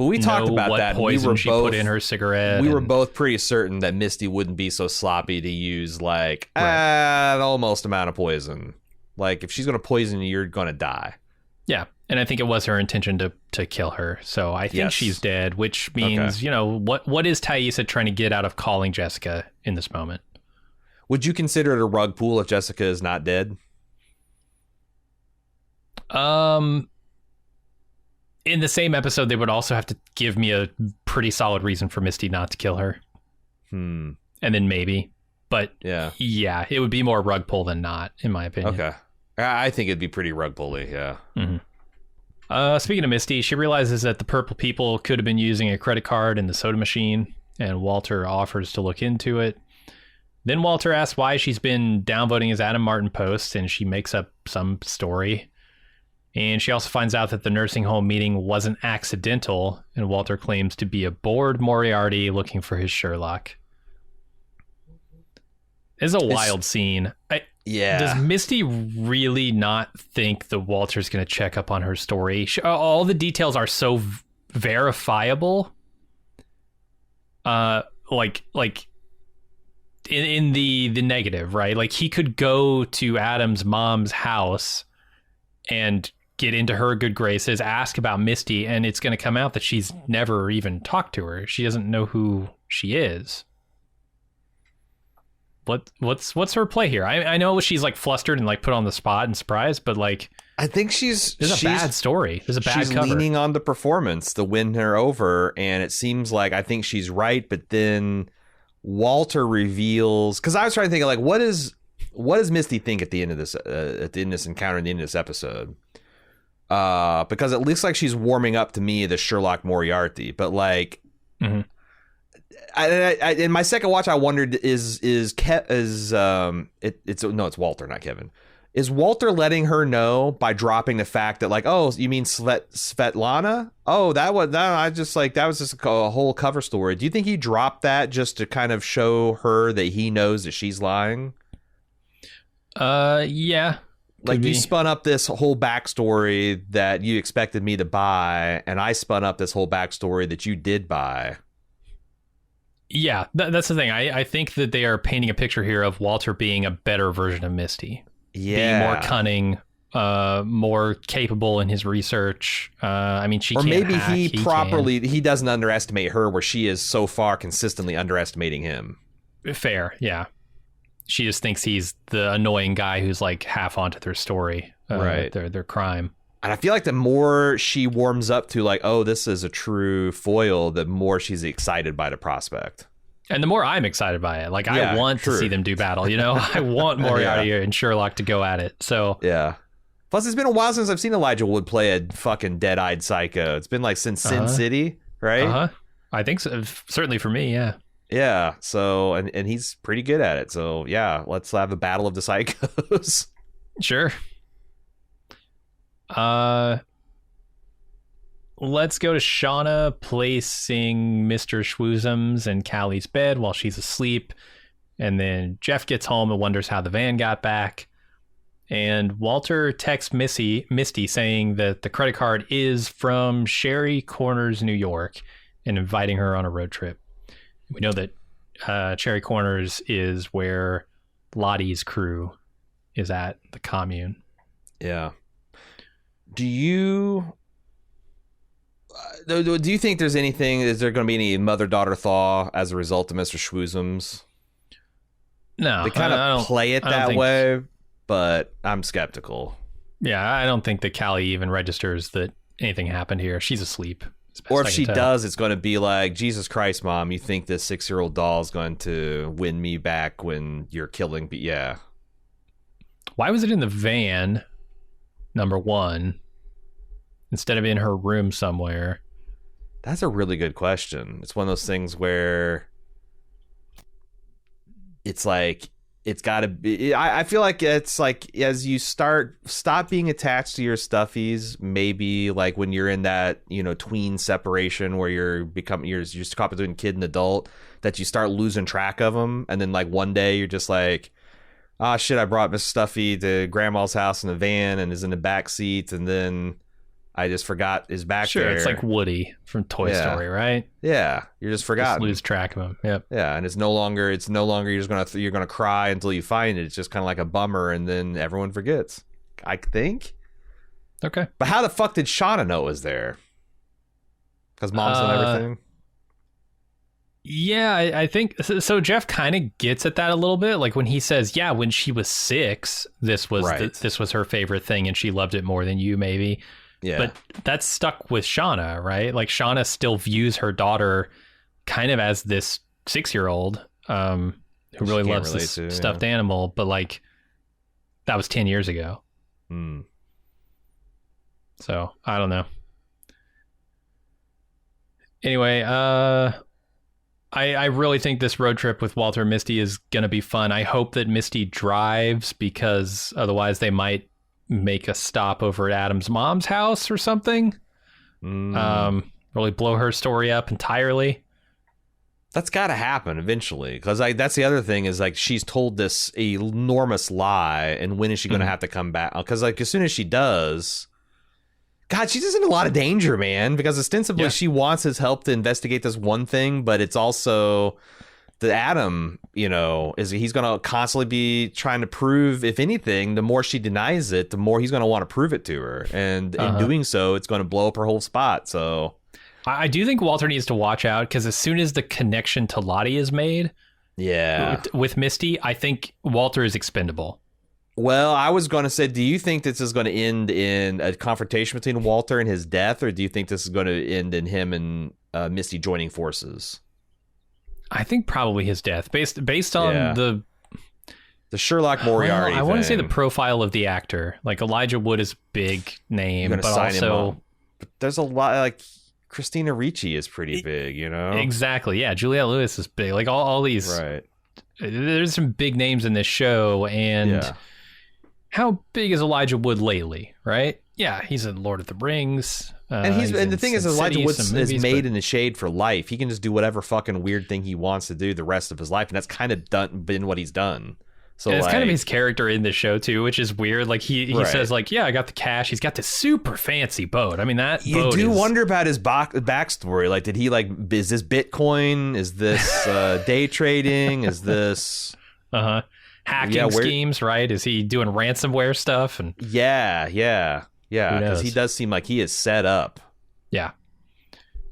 Speaker 2: we talked about that.
Speaker 1: Poison she put in her cigarette.
Speaker 2: We were both pretty certain that Misty wouldn't be so sloppy to use an almost amount of poison. Like if she's going to poison you, you're going to die.
Speaker 1: Yeah, and I think it was her intention to kill her. So I think she's dead, which means what is Taissa trying to get out of calling Jessica in this moment?
Speaker 2: Would you consider it a rug pull if Jessica is not dead?
Speaker 1: in the same episode, they would also have to give me a pretty solid reason for Misty not to kill her. And then maybe. But yeah, it would be more rug pull than not, in my opinion.
Speaker 2: Okay. I think it'd be pretty rug pully, yeah.
Speaker 1: Speaking of Misty, she realizes that the purple people could have been using a credit card in the soda machine, and Walter offers to look into it. Then Walter asks why she's been downvoting his Adam Martin posts, and she makes up some story. And she also finds out that the nursing home meeting wasn't accidental, and Walter claims to be a bored Moriarty looking for his Sherlock. It's a wild scene. Does Misty really not think that Walter's going to check up on her story? All the details are so verifiable. Like in the negative, right? Like he could go to Adam's mom's house and get into her good graces, ask about Misty, and it's going to come out that she's never even talked to her. She doesn't know who she is. What's her play here? I know she's like flustered and like put on the spot and surprised, but like
Speaker 2: I think
Speaker 1: there's a bad story. There's a bad cover.
Speaker 2: She's leaning on the performance to win her over, and it seems like I think she's right, but then Walter reveals, because I was trying to think of like what does Misty think at the end of this encounter, in the end of this episode? Because it looks like she's warming up to me, the Sherlock Moriarty, but like. I in my second watch, I wondered it's Walter, not Kevin. Is Walter letting her know by dropping the fact that like, oh, you mean Svetlana? Oh, that was just a whole cover story. Do you think he dropped that just to kind of show her that he knows that she's lying?
Speaker 1: Yeah.
Speaker 2: Like you spun up this whole backstory that you expected me to buy, and I spun up this whole backstory that you did buy.
Speaker 1: Yeah, that's the thing. I think that they are painting a picture here of Walter being a better version of Misty.
Speaker 2: Yeah.
Speaker 1: Being more cunning, more capable in his research. I mean, she
Speaker 2: or
Speaker 1: can't
Speaker 2: maybe
Speaker 1: hack,
Speaker 2: he doesn't underestimate her where she is so far consistently underestimating him.
Speaker 1: Fair, yeah. She just thinks he's the annoying guy who's like half onto their story,
Speaker 2: right?
Speaker 1: Their crime.
Speaker 2: And I feel like the more she warms up to like, oh, this is a true foil, the more she's excited by the prospect. And
Speaker 1: the more I'm excited by it. Like, I want to see them do battle, you know? I want Moriarty and Sherlock to go at it. So
Speaker 2: yeah. Plus, it's been a while since I've seen Elijah Wood play a fucking dead-eyed psycho. It's been like since Sin City, right?
Speaker 1: I think so. Certainly for me, yeah.
Speaker 2: Yeah. So, and he's pretty good at it. So, yeah, let's have a battle of the psychos.
Speaker 1: Sure. Let's go to Shauna placing Mr. Schwoozums in Callie's bed while she's asleep. And then Jeff gets home and wonders how the van got back. And Walter texts Misty saying that the credit card is from Sherry Corners, New York, and inviting her on a road trip. We know that Cherry Corners is where Lottie's crew is at, the commune.
Speaker 2: Yeah. Do you think there's anything, is there going to be any mother-daughter thaw as a result of Mr. Schwoozums?
Speaker 1: No.
Speaker 2: They kind of play it that way, but I'm skeptical.
Speaker 1: Yeah, I don't think that Callie even registers that anything happened here. She's asleep.
Speaker 2: Or if she does, it's going to be like, Jesus Christ, Mom, you think this 6-year-old doll is going to win me back when you're killing... Yeah.
Speaker 1: Why was it in the van, number one, instead of in her room somewhere?
Speaker 2: That's a really good question. It's one of those things where it's like, it's got to be... I feel like it's like, as you stop being attached to your stuffies, maybe like when you're in that, tween separation where you're just caught between kid and adult, that you start losing track of them. And then like one day you're just like, oh shit, I brought Miss Stuffy to grandma's house in a van and is in the back seat, and then I just forgot is back there.
Speaker 1: Sure, it's like Woody from Toy Story, right?
Speaker 2: Yeah, you're just forgotten.
Speaker 1: Just lose track of him. Yep.
Speaker 2: Yeah, and it's no longer you're gonna cry until you find it. It's just kind of like a bummer, and then everyone forgets. I think.
Speaker 1: Okay.
Speaker 2: But how the fuck did Shauna know it was there? Because mom's done everything.
Speaker 1: Yeah, I think so. Jeff kind of gets at that a little bit, like when he says, "Yeah, when she was 6, this was this was her favorite thing, and she loved it more than you, maybe."
Speaker 2: Yeah.
Speaker 1: But that's stuck with Shauna, right? Like Shauna still views her daughter kind of as this 6-year-old who really loves this stuffed animal, but like that was 10 years ago. So I don't know. Anyway, I really think this road trip with Walter and Misty is going to be fun. I hope that Misty drives, because otherwise they might make a stop over at Adam's mom's house or something. Really blow her story up entirely.
Speaker 2: That's got to happen eventually, because that's the other thing is like she's told this enormous lie, and when is she going to have to come back? Because like as soon as she does, God, she's just in a lot of danger, man. Because ostensibly she wants his help to investigate this one thing, but it's also the Adam, he's going to constantly be trying to prove, if anything, the more she denies it, the more he's going to want to prove it to her, and in doing so, it's going to blow up her whole spot. So.
Speaker 1: I do think Walter needs to watch out, because as soon as the connection to Lottie is made with Misty, I think Walter is expendable.
Speaker 2: Well, I was going to say, do you think this is going to end in a confrontation between Walter and his death, or do you think this is going to end in him and Misty joining forces?
Speaker 1: I think probably his death, based on the
Speaker 2: Sherlock Moriarty
Speaker 1: I want to say the profile of the actor. Like Elijah Wood is a big name, but also
Speaker 2: but there's a lot like Christina Ricci is pretty big,
Speaker 1: Exactly, yeah. Juliette Lewis is big. Like all these,
Speaker 2: right?
Speaker 1: There's some big names in this show, and how big is Elijah Wood lately? Right? Yeah, he's in Lord of the Rings,
Speaker 2: and the thing is, Elijah Wood is made in the shade for life. He can just do whatever fucking weird thing he wants to do the rest of his life, and that's kind of been what he's done. So
Speaker 1: it's kind of his character in the show too, which is weird. Like he says, like, yeah, I got the cash. He's got this super fancy boat. I mean, that
Speaker 2: you do wonder about his backstory. Like, did he is this Bitcoin? Is this day trading? Is this
Speaker 1: hacking schemes? Right? Is he doing ransomware stuff? And
Speaker 2: yeah. Because he does seem like he is set up.
Speaker 1: Yeah,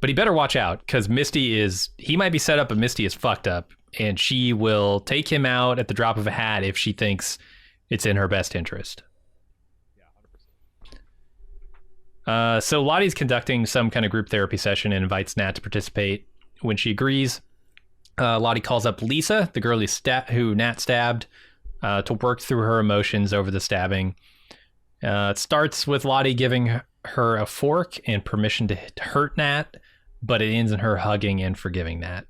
Speaker 1: but he better watch out, because he might be set up, but Misty is fucked up. And she will take him out at the drop of a hat if she thinks it's in her best interest. So Lottie's conducting some kind of group therapy session and invites Nat to participate. When she agrees, Lottie calls up Lisa, the girl who Nat stabbed, to work through her emotions over the stabbing. It starts with Lottie giving her a fork and permission to hurt Nat, but it ends in her hugging and forgiving Nat.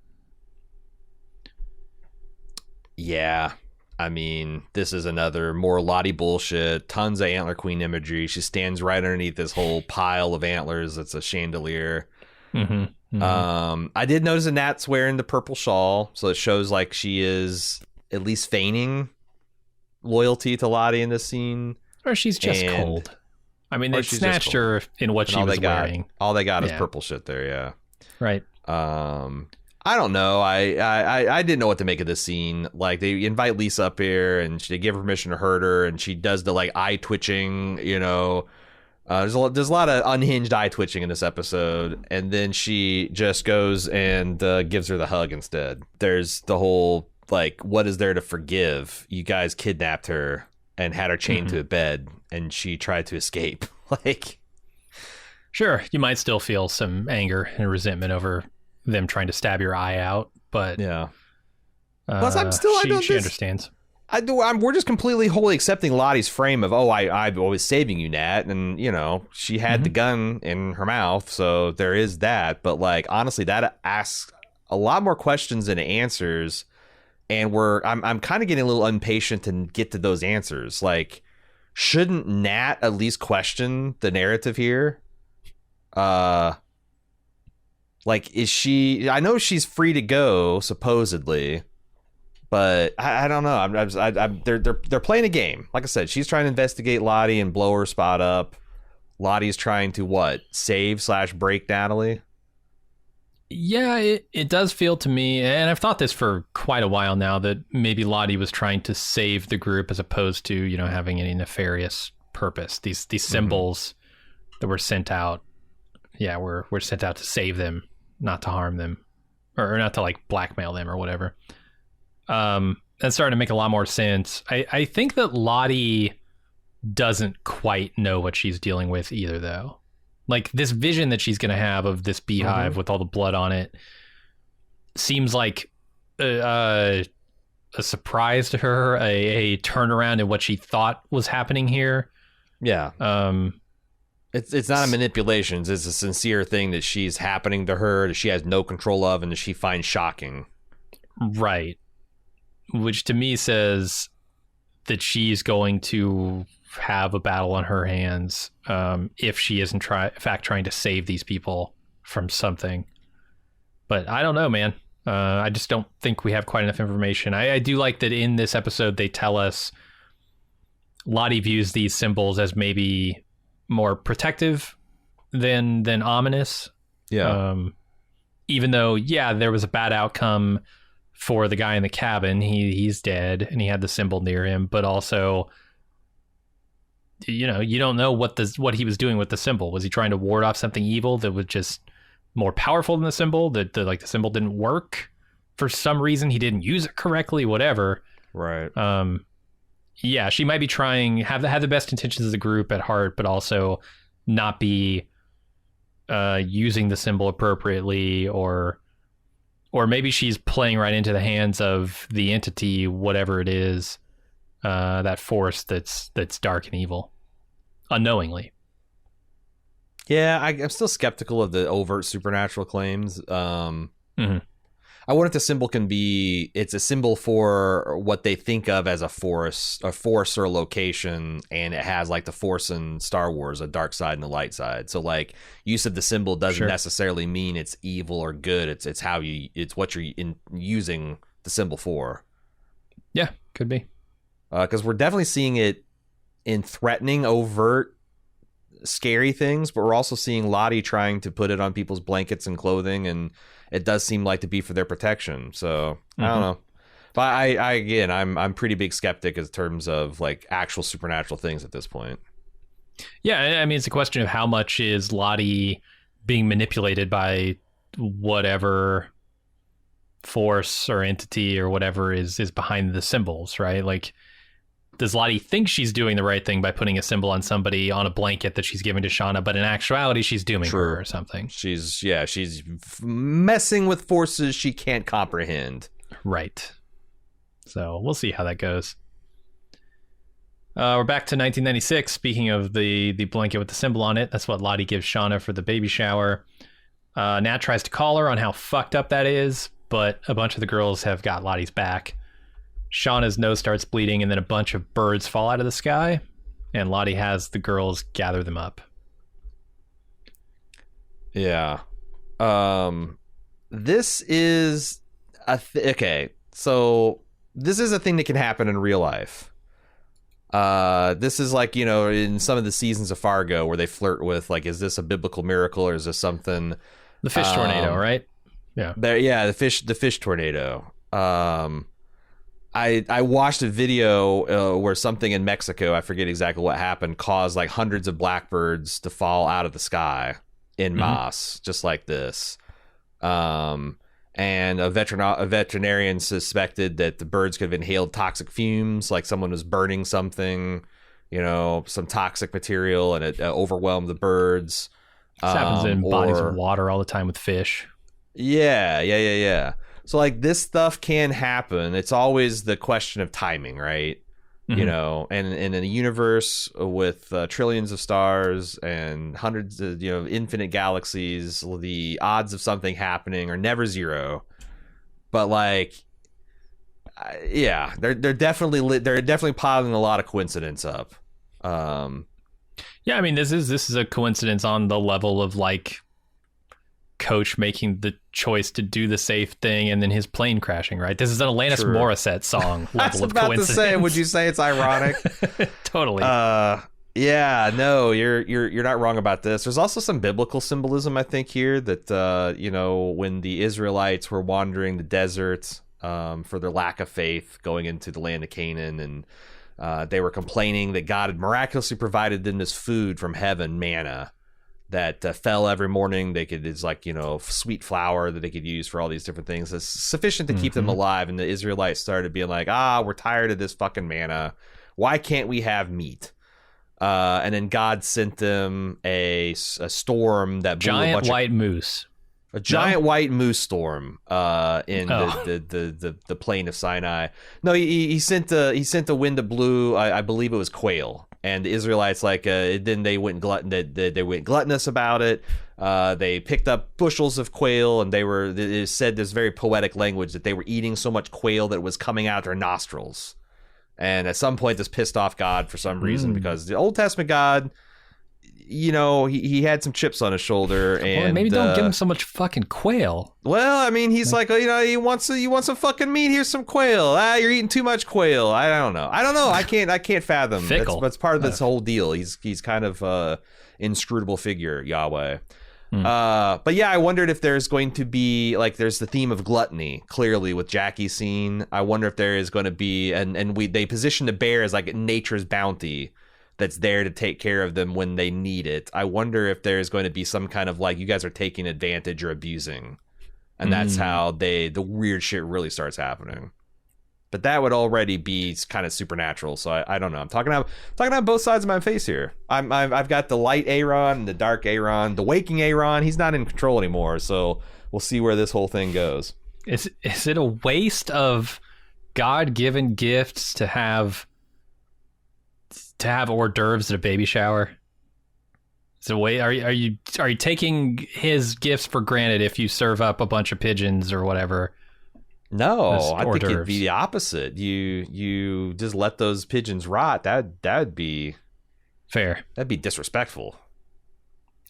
Speaker 2: Yeah, I mean, this is another more Lottie bullshit. Tons of Antler Queen imagery. She stands right underneath this whole pile of antlers. It's a chandelier. I did notice that Nat's wearing the purple shawl, so it shows like she is at least feigning loyalty to Lottie in this scene.
Speaker 1: Or she's just cold. I mean, they snatched her in what she was wearing.
Speaker 2: All they got is purple shit there, yeah.
Speaker 1: Right.
Speaker 2: I don't know. I didn't know what to make of this scene. Like, they invite Lisa up here, and they give her permission to hurt her, and she does the like eye twitching. There's a lot of unhinged eye twitching in this episode, and then she just goes and gives her the hug instead. There's the whole like, what is there to forgive? You guys kidnapped her and had her chained to a bed, and she tried to escape. Like,
Speaker 1: sure, you might still feel some anger and resentment over them trying to stab your eye out, but
Speaker 2: plus she
Speaker 1: understands.
Speaker 2: We're just completely wholly accepting Lottie's frame of, I was saving you, Nat, and she had the gun in her mouth, so there is that. But like, honestly, that asks a lot more questions than it answers, and I'm kind of getting a little impatient to get to those answers. Like, shouldn't Nat at least question the narrative here? Like, is she? I know she's free to go, supposedly, but I don't know. They're playing a game. Like I said, she's trying to investigate Lottie and blow her spot up. Lottie's trying to save/break Natalie.
Speaker 1: Yeah, it does feel to me, and I've thought this for quite a while now, that maybe Lottie was trying to save the group as opposed to having any nefarious purpose. These symbols that were sent out. Yeah, we're sent out to save them, not to harm them, or not to like blackmail them or whatever. That's starting to make a lot more sense. I think that Lottie doesn't quite know what she's dealing with either, though. Like this vision that she's going to have of this beehive with all the blood on it seems like a surprise to her, a turnaround in what she thought was happening here.
Speaker 2: Yeah. It's not a manipulation. It's a sincere thing that she's happening to her, that she has no control of, and that she finds shocking. Right.
Speaker 1: Which to me says that she's going to have a battle on her hands if she isn't in fact trying to save these people from something. But I don't know, man. I just don't think we have quite enough information. I do like that in this episode they tell us Lottie views these symbols as maybe more protective than ominous.
Speaker 2: Yeah.
Speaker 1: Even though, yeah, there was a bad outcome for the guy in the cabin. He's dead and he had the symbol near him, but also, you know, you don't know what he was doing with the symbol. Was he trying to ward off something evil that was just more powerful than the symbol, that the symbol didn't work for some reason, he didn't use it correctly, whatever.
Speaker 2: Right.
Speaker 1: Yeah, she might be trying, have the best intentions of the group at heart, but also not be using the symbol appropriately, or maybe she's playing right into the hands of the entity, whatever it is, that force that's dark and evil, unknowingly.
Speaker 2: Yeah, I'm still skeptical of the overt supernatural claims. I wonder if the symbol it's a symbol for what they think of as a force or a location, and it has like the force in Star Wars, a dark side and a light side. So like use of the symbol doesn't necessarily mean it's evil or good. It's what you're using the symbol for.
Speaker 1: Yeah, could be.
Speaker 2: Because we're definitely seeing it in threatening, overt, scary things, but we're also seeing Lottie trying to put it on people's blankets and clothing, and it does seem like to be for their protection. So I don't know, but I'm pretty big skeptic in terms of like actual supernatural things at this point.
Speaker 1: Yeah, I mean, it's a question of how much is Lottie being manipulated by whatever force or entity or whatever is behind the symbols, right? Like, does Lottie think she's doing the right thing by putting a symbol on somebody on a blanket that she's giving to Shauna, but in actuality she's dooming her or something?
Speaker 2: She's messing with forces she can't comprehend.
Speaker 1: Right. So we'll see how that goes. We're back to 1996. Speaking of the blanket with the symbol on it, that's what Lottie gives Shauna for the baby shower. Nat tries to call her on how fucked up that is, but a bunch of the girls have got Lottie's back. Shauna's nose starts bleeding, and then a bunch of birds fall out of the sky, and Lottie has the girls gather them up.
Speaker 2: Yeah. This is okay. So this is a thing that can happen in real life. This is like, you know, in some of the seasons of Fargo where they flirt with, like, is this a biblical miracle or is this something?
Speaker 1: The fish tornado, right? Yeah.
Speaker 2: The fish tornado. I watched a video where something in Mexico, I forget exactly what happened, caused like hundreds of blackbirds to fall out of the sky in mass, just like this. And a veterinarian suspected that the birds could have inhaled toxic fumes, like someone was burning something, you know, some toxic material, and it overwhelmed the birds.
Speaker 1: This happens in bodies of water all the time with fish.
Speaker 2: Yeah. So, like, this stuff can happen. It's always the question of timing, right? You know, and in a universe with trillions of stars and hundreds of, you know, infinite galaxies, the odds of something happening are never zero. But, like, yeah, they're definitely piling a lot of coincidence up.
Speaker 1: Yeah, I mean, this is a coincidence on the level of, like, Coach making the choice to do the safe thing and then his plane crashing, right? This is an Alanis Morissette song level of coincidence. I was about to say,
Speaker 2: would you say it's ironic?
Speaker 1: Totally.
Speaker 2: Yeah, no, you're not wrong about this. There's also some biblical symbolism, I think, here that you know, when the Israelites were wandering the desert for their lack of faith going into the land of Canaan, and they were complaining that God had miraculously provided them this food from heaven, manna, that fell every morning. It's like, you know, sweet flour that they could use for all these different things. It's sufficient to keep them alive. And the Israelites started being like, we're tired of this fucking manna. Why can't we have meat? And then God sent them a storm that blew
Speaker 1: giant white moose.
Speaker 2: A giant white moose storm in the plain of Sinai. No, he sent the wind that blew. I believe it was quail, and the Israelites then they went gluttonous about it. They picked up bushels of quail, and it said this very poetic language that they were eating so much quail that it was coming out their nostrils. And at some point, this pissed off God for some reason, because the Old Testament God, he had some chips on his shoulder, and
Speaker 1: well, maybe don't give him so much fucking quail.
Speaker 2: Well, I mean, he's like, you want some fucking meat? Here's some quail. You're eating too much quail. I don't know. I can't fathom. That's part of this whole deal. He's kind of inscrutable figure, Yahweh. But yeah, I wondered if there's going to be there's the theme of gluttony clearly with Jackie's scene. I wonder if there is going to be, and they position the bear as nature's bounty that's there to take care of them when they need it. I wonder if there's going to be some kind of you guys are taking advantage or abusing, and that's how the weird shit really starts happening. But that would already be kind of supernatural. So I don't know. I'm talking about both sides of my face here. I've got the light A.Ron and the dark A.Ron. The waking A.Ron, he's not in control anymore. So we'll see where this whole thing goes.
Speaker 1: Is it a waste of God-given gifts to have hors d'oeuvres at a baby shower? Are you taking his gifts for granted if you serve up a bunch of pigeons or whatever?
Speaker 2: No, I think it'd be the opposite. You just let those pigeons rot. That'd be
Speaker 1: fair.
Speaker 2: That'd be disrespectful.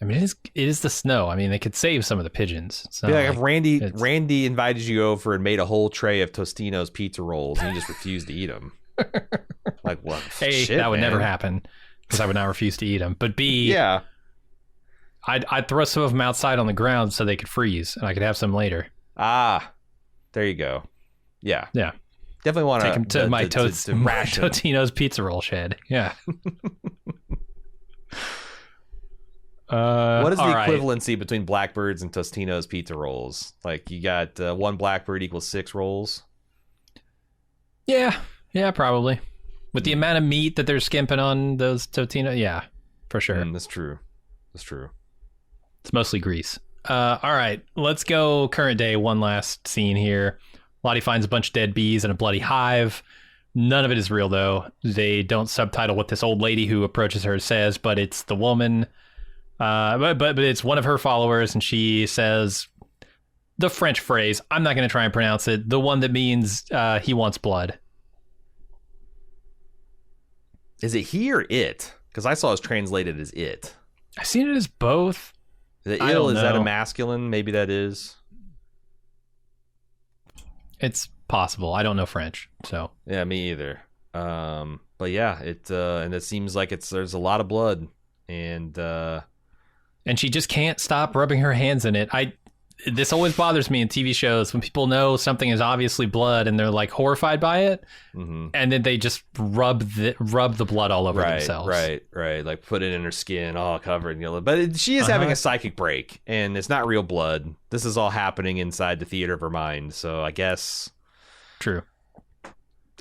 Speaker 1: I mean, it is the snow. I mean, they could save some of the pigeons.
Speaker 2: If Randy invited you over and made a whole tray of Tostino's pizza rolls, and you just refused to eat them. What?
Speaker 1: A,
Speaker 2: shit,
Speaker 1: that would
Speaker 2: man.
Speaker 1: never happen, because I would not refuse to eat them. But B,
Speaker 2: yeah,
Speaker 1: I'd throw some of them outside on the ground so they could freeze, and I could have some later.
Speaker 2: There you go. Yeah.
Speaker 1: Definitely
Speaker 2: want
Speaker 1: to take them to my Totino's pizza roll shed. Yeah.
Speaker 2: What is the equivalency between blackbirds and Tostino's pizza rolls? You got one blackbird equals 6 rolls.
Speaker 1: Yeah, probably. With the amount of meat that they're skimping on those Totino, yeah, for sure.
Speaker 2: That's true.
Speaker 1: It's mostly grease. All right, let's go current day. One last scene here. Lottie finds a bunch of dead bees in a bloody hive. None of it is real, though. They don't subtitle what this old lady who approaches her says, but it's the woman. But it's one of her followers, and she says the French phrase. I'm not going to try and pronounce it. The one that means he wants blood.
Speaker 2: Is it he or it? Because I saw it translated as it.
Speaker 1: I've seen it as both.
Speaker 2: The ill, is that a masculine? Maybe that is.
Speaker 1: It's possible. I don't know French, so.
Speaker 2: Yeah, me either. But yeah, and it seems like there's a lot of blood, and
Speaker 1: she just can't stop rubbing her hands in it. This always bothers me in TV shows when people know something is obviously blood and they're horrified by it, and then they just rub the blood all over themselves. Right.
Speaker 2: Put it in her skin, all covered in yellow. But she is having a psychic break, and it's not real blood. This is all happening inside the theater of her mind. So I guess
Speaker 1: true.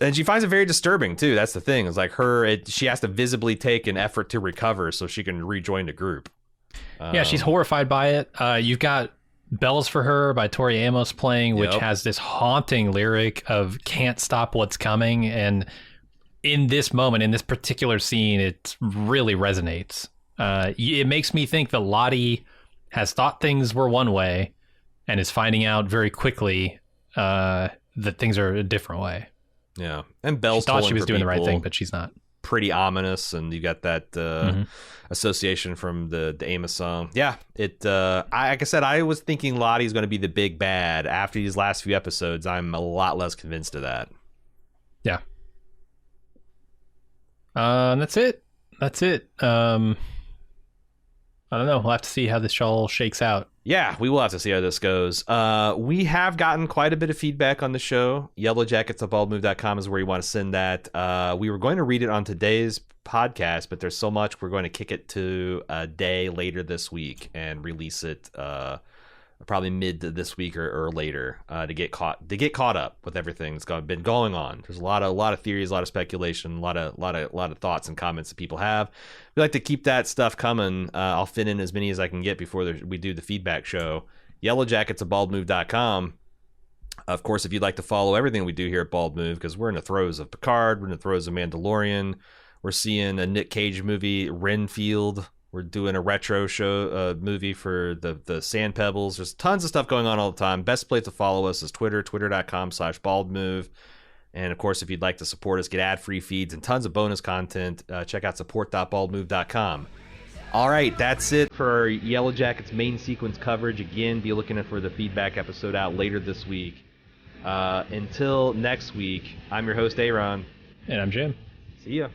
Speaker 2: And she finds it very disturbing too. That's the thing. It's she has to visibly take an effort to recover so she can rejoin the group.
Speaker 1: Yeah, she's horrified by it. You've got Bells for Her by Tori Amos playing, which has this haunting lyric of "can't stop what's coming," and in this moment, in this particular scene, it really resonates. It makes me think that Lottie has thought things were one way and is finding out very quickly that things are a different way.
Speaker 2: Yeah, and Bells
Speaker 1: thought she was doing the right thing, but she's not.
Speaker 2: Pretty ominous, and you got that association from the Amos song. Yeah, like I said, I was thinking Lottie's going to be the big bad. After these last few episodes, I'm a lot less convinced of that.
Speaker 1: Yeah. That's it. I don't know. We'll have to see how this all shakes out.
Speaker 2: Yeah, we will have to see how this goes. We have gotten quite a bit of feedback on the show. Yellowjackets@baldmove.com is where you want to send that. We were going to read it on today's podcast, but there's so much we're going to kick it to a day later this week and release it probably mid to this week or later to get caught up with everything that's been going on. There's a lot of theories, a lot of speculation, a lot of thoughts and comments that people have. We like to keep that stuff coming. I'll fit in as many as I can get before we do the feedback show. Yellowjackets at baldmove.com. Of course, if you'd like to follow everything we do here at Bald Move, because we're in the throes of Picard, we're in the throes of Mandalorian, we're seeing a Nick Cage movie, Renfield. We're doing a retro show movie for the Sand Pebbles. There's tons of stuff going on all the time. Best place to follow us is Twitter, twitter.com/baldmove. And, of course, if you'd like to support us, get ad-free feeds and tons of bonus content, check out support.baldmove.com. All right, that's it for our Yellowjackets main sequence coverage. Again, be looking for the feedback episode out later this week. Until next week, I'm your host, A.Ron.
Speaker 1: And I'm Jim.
Speaker 2: See ya.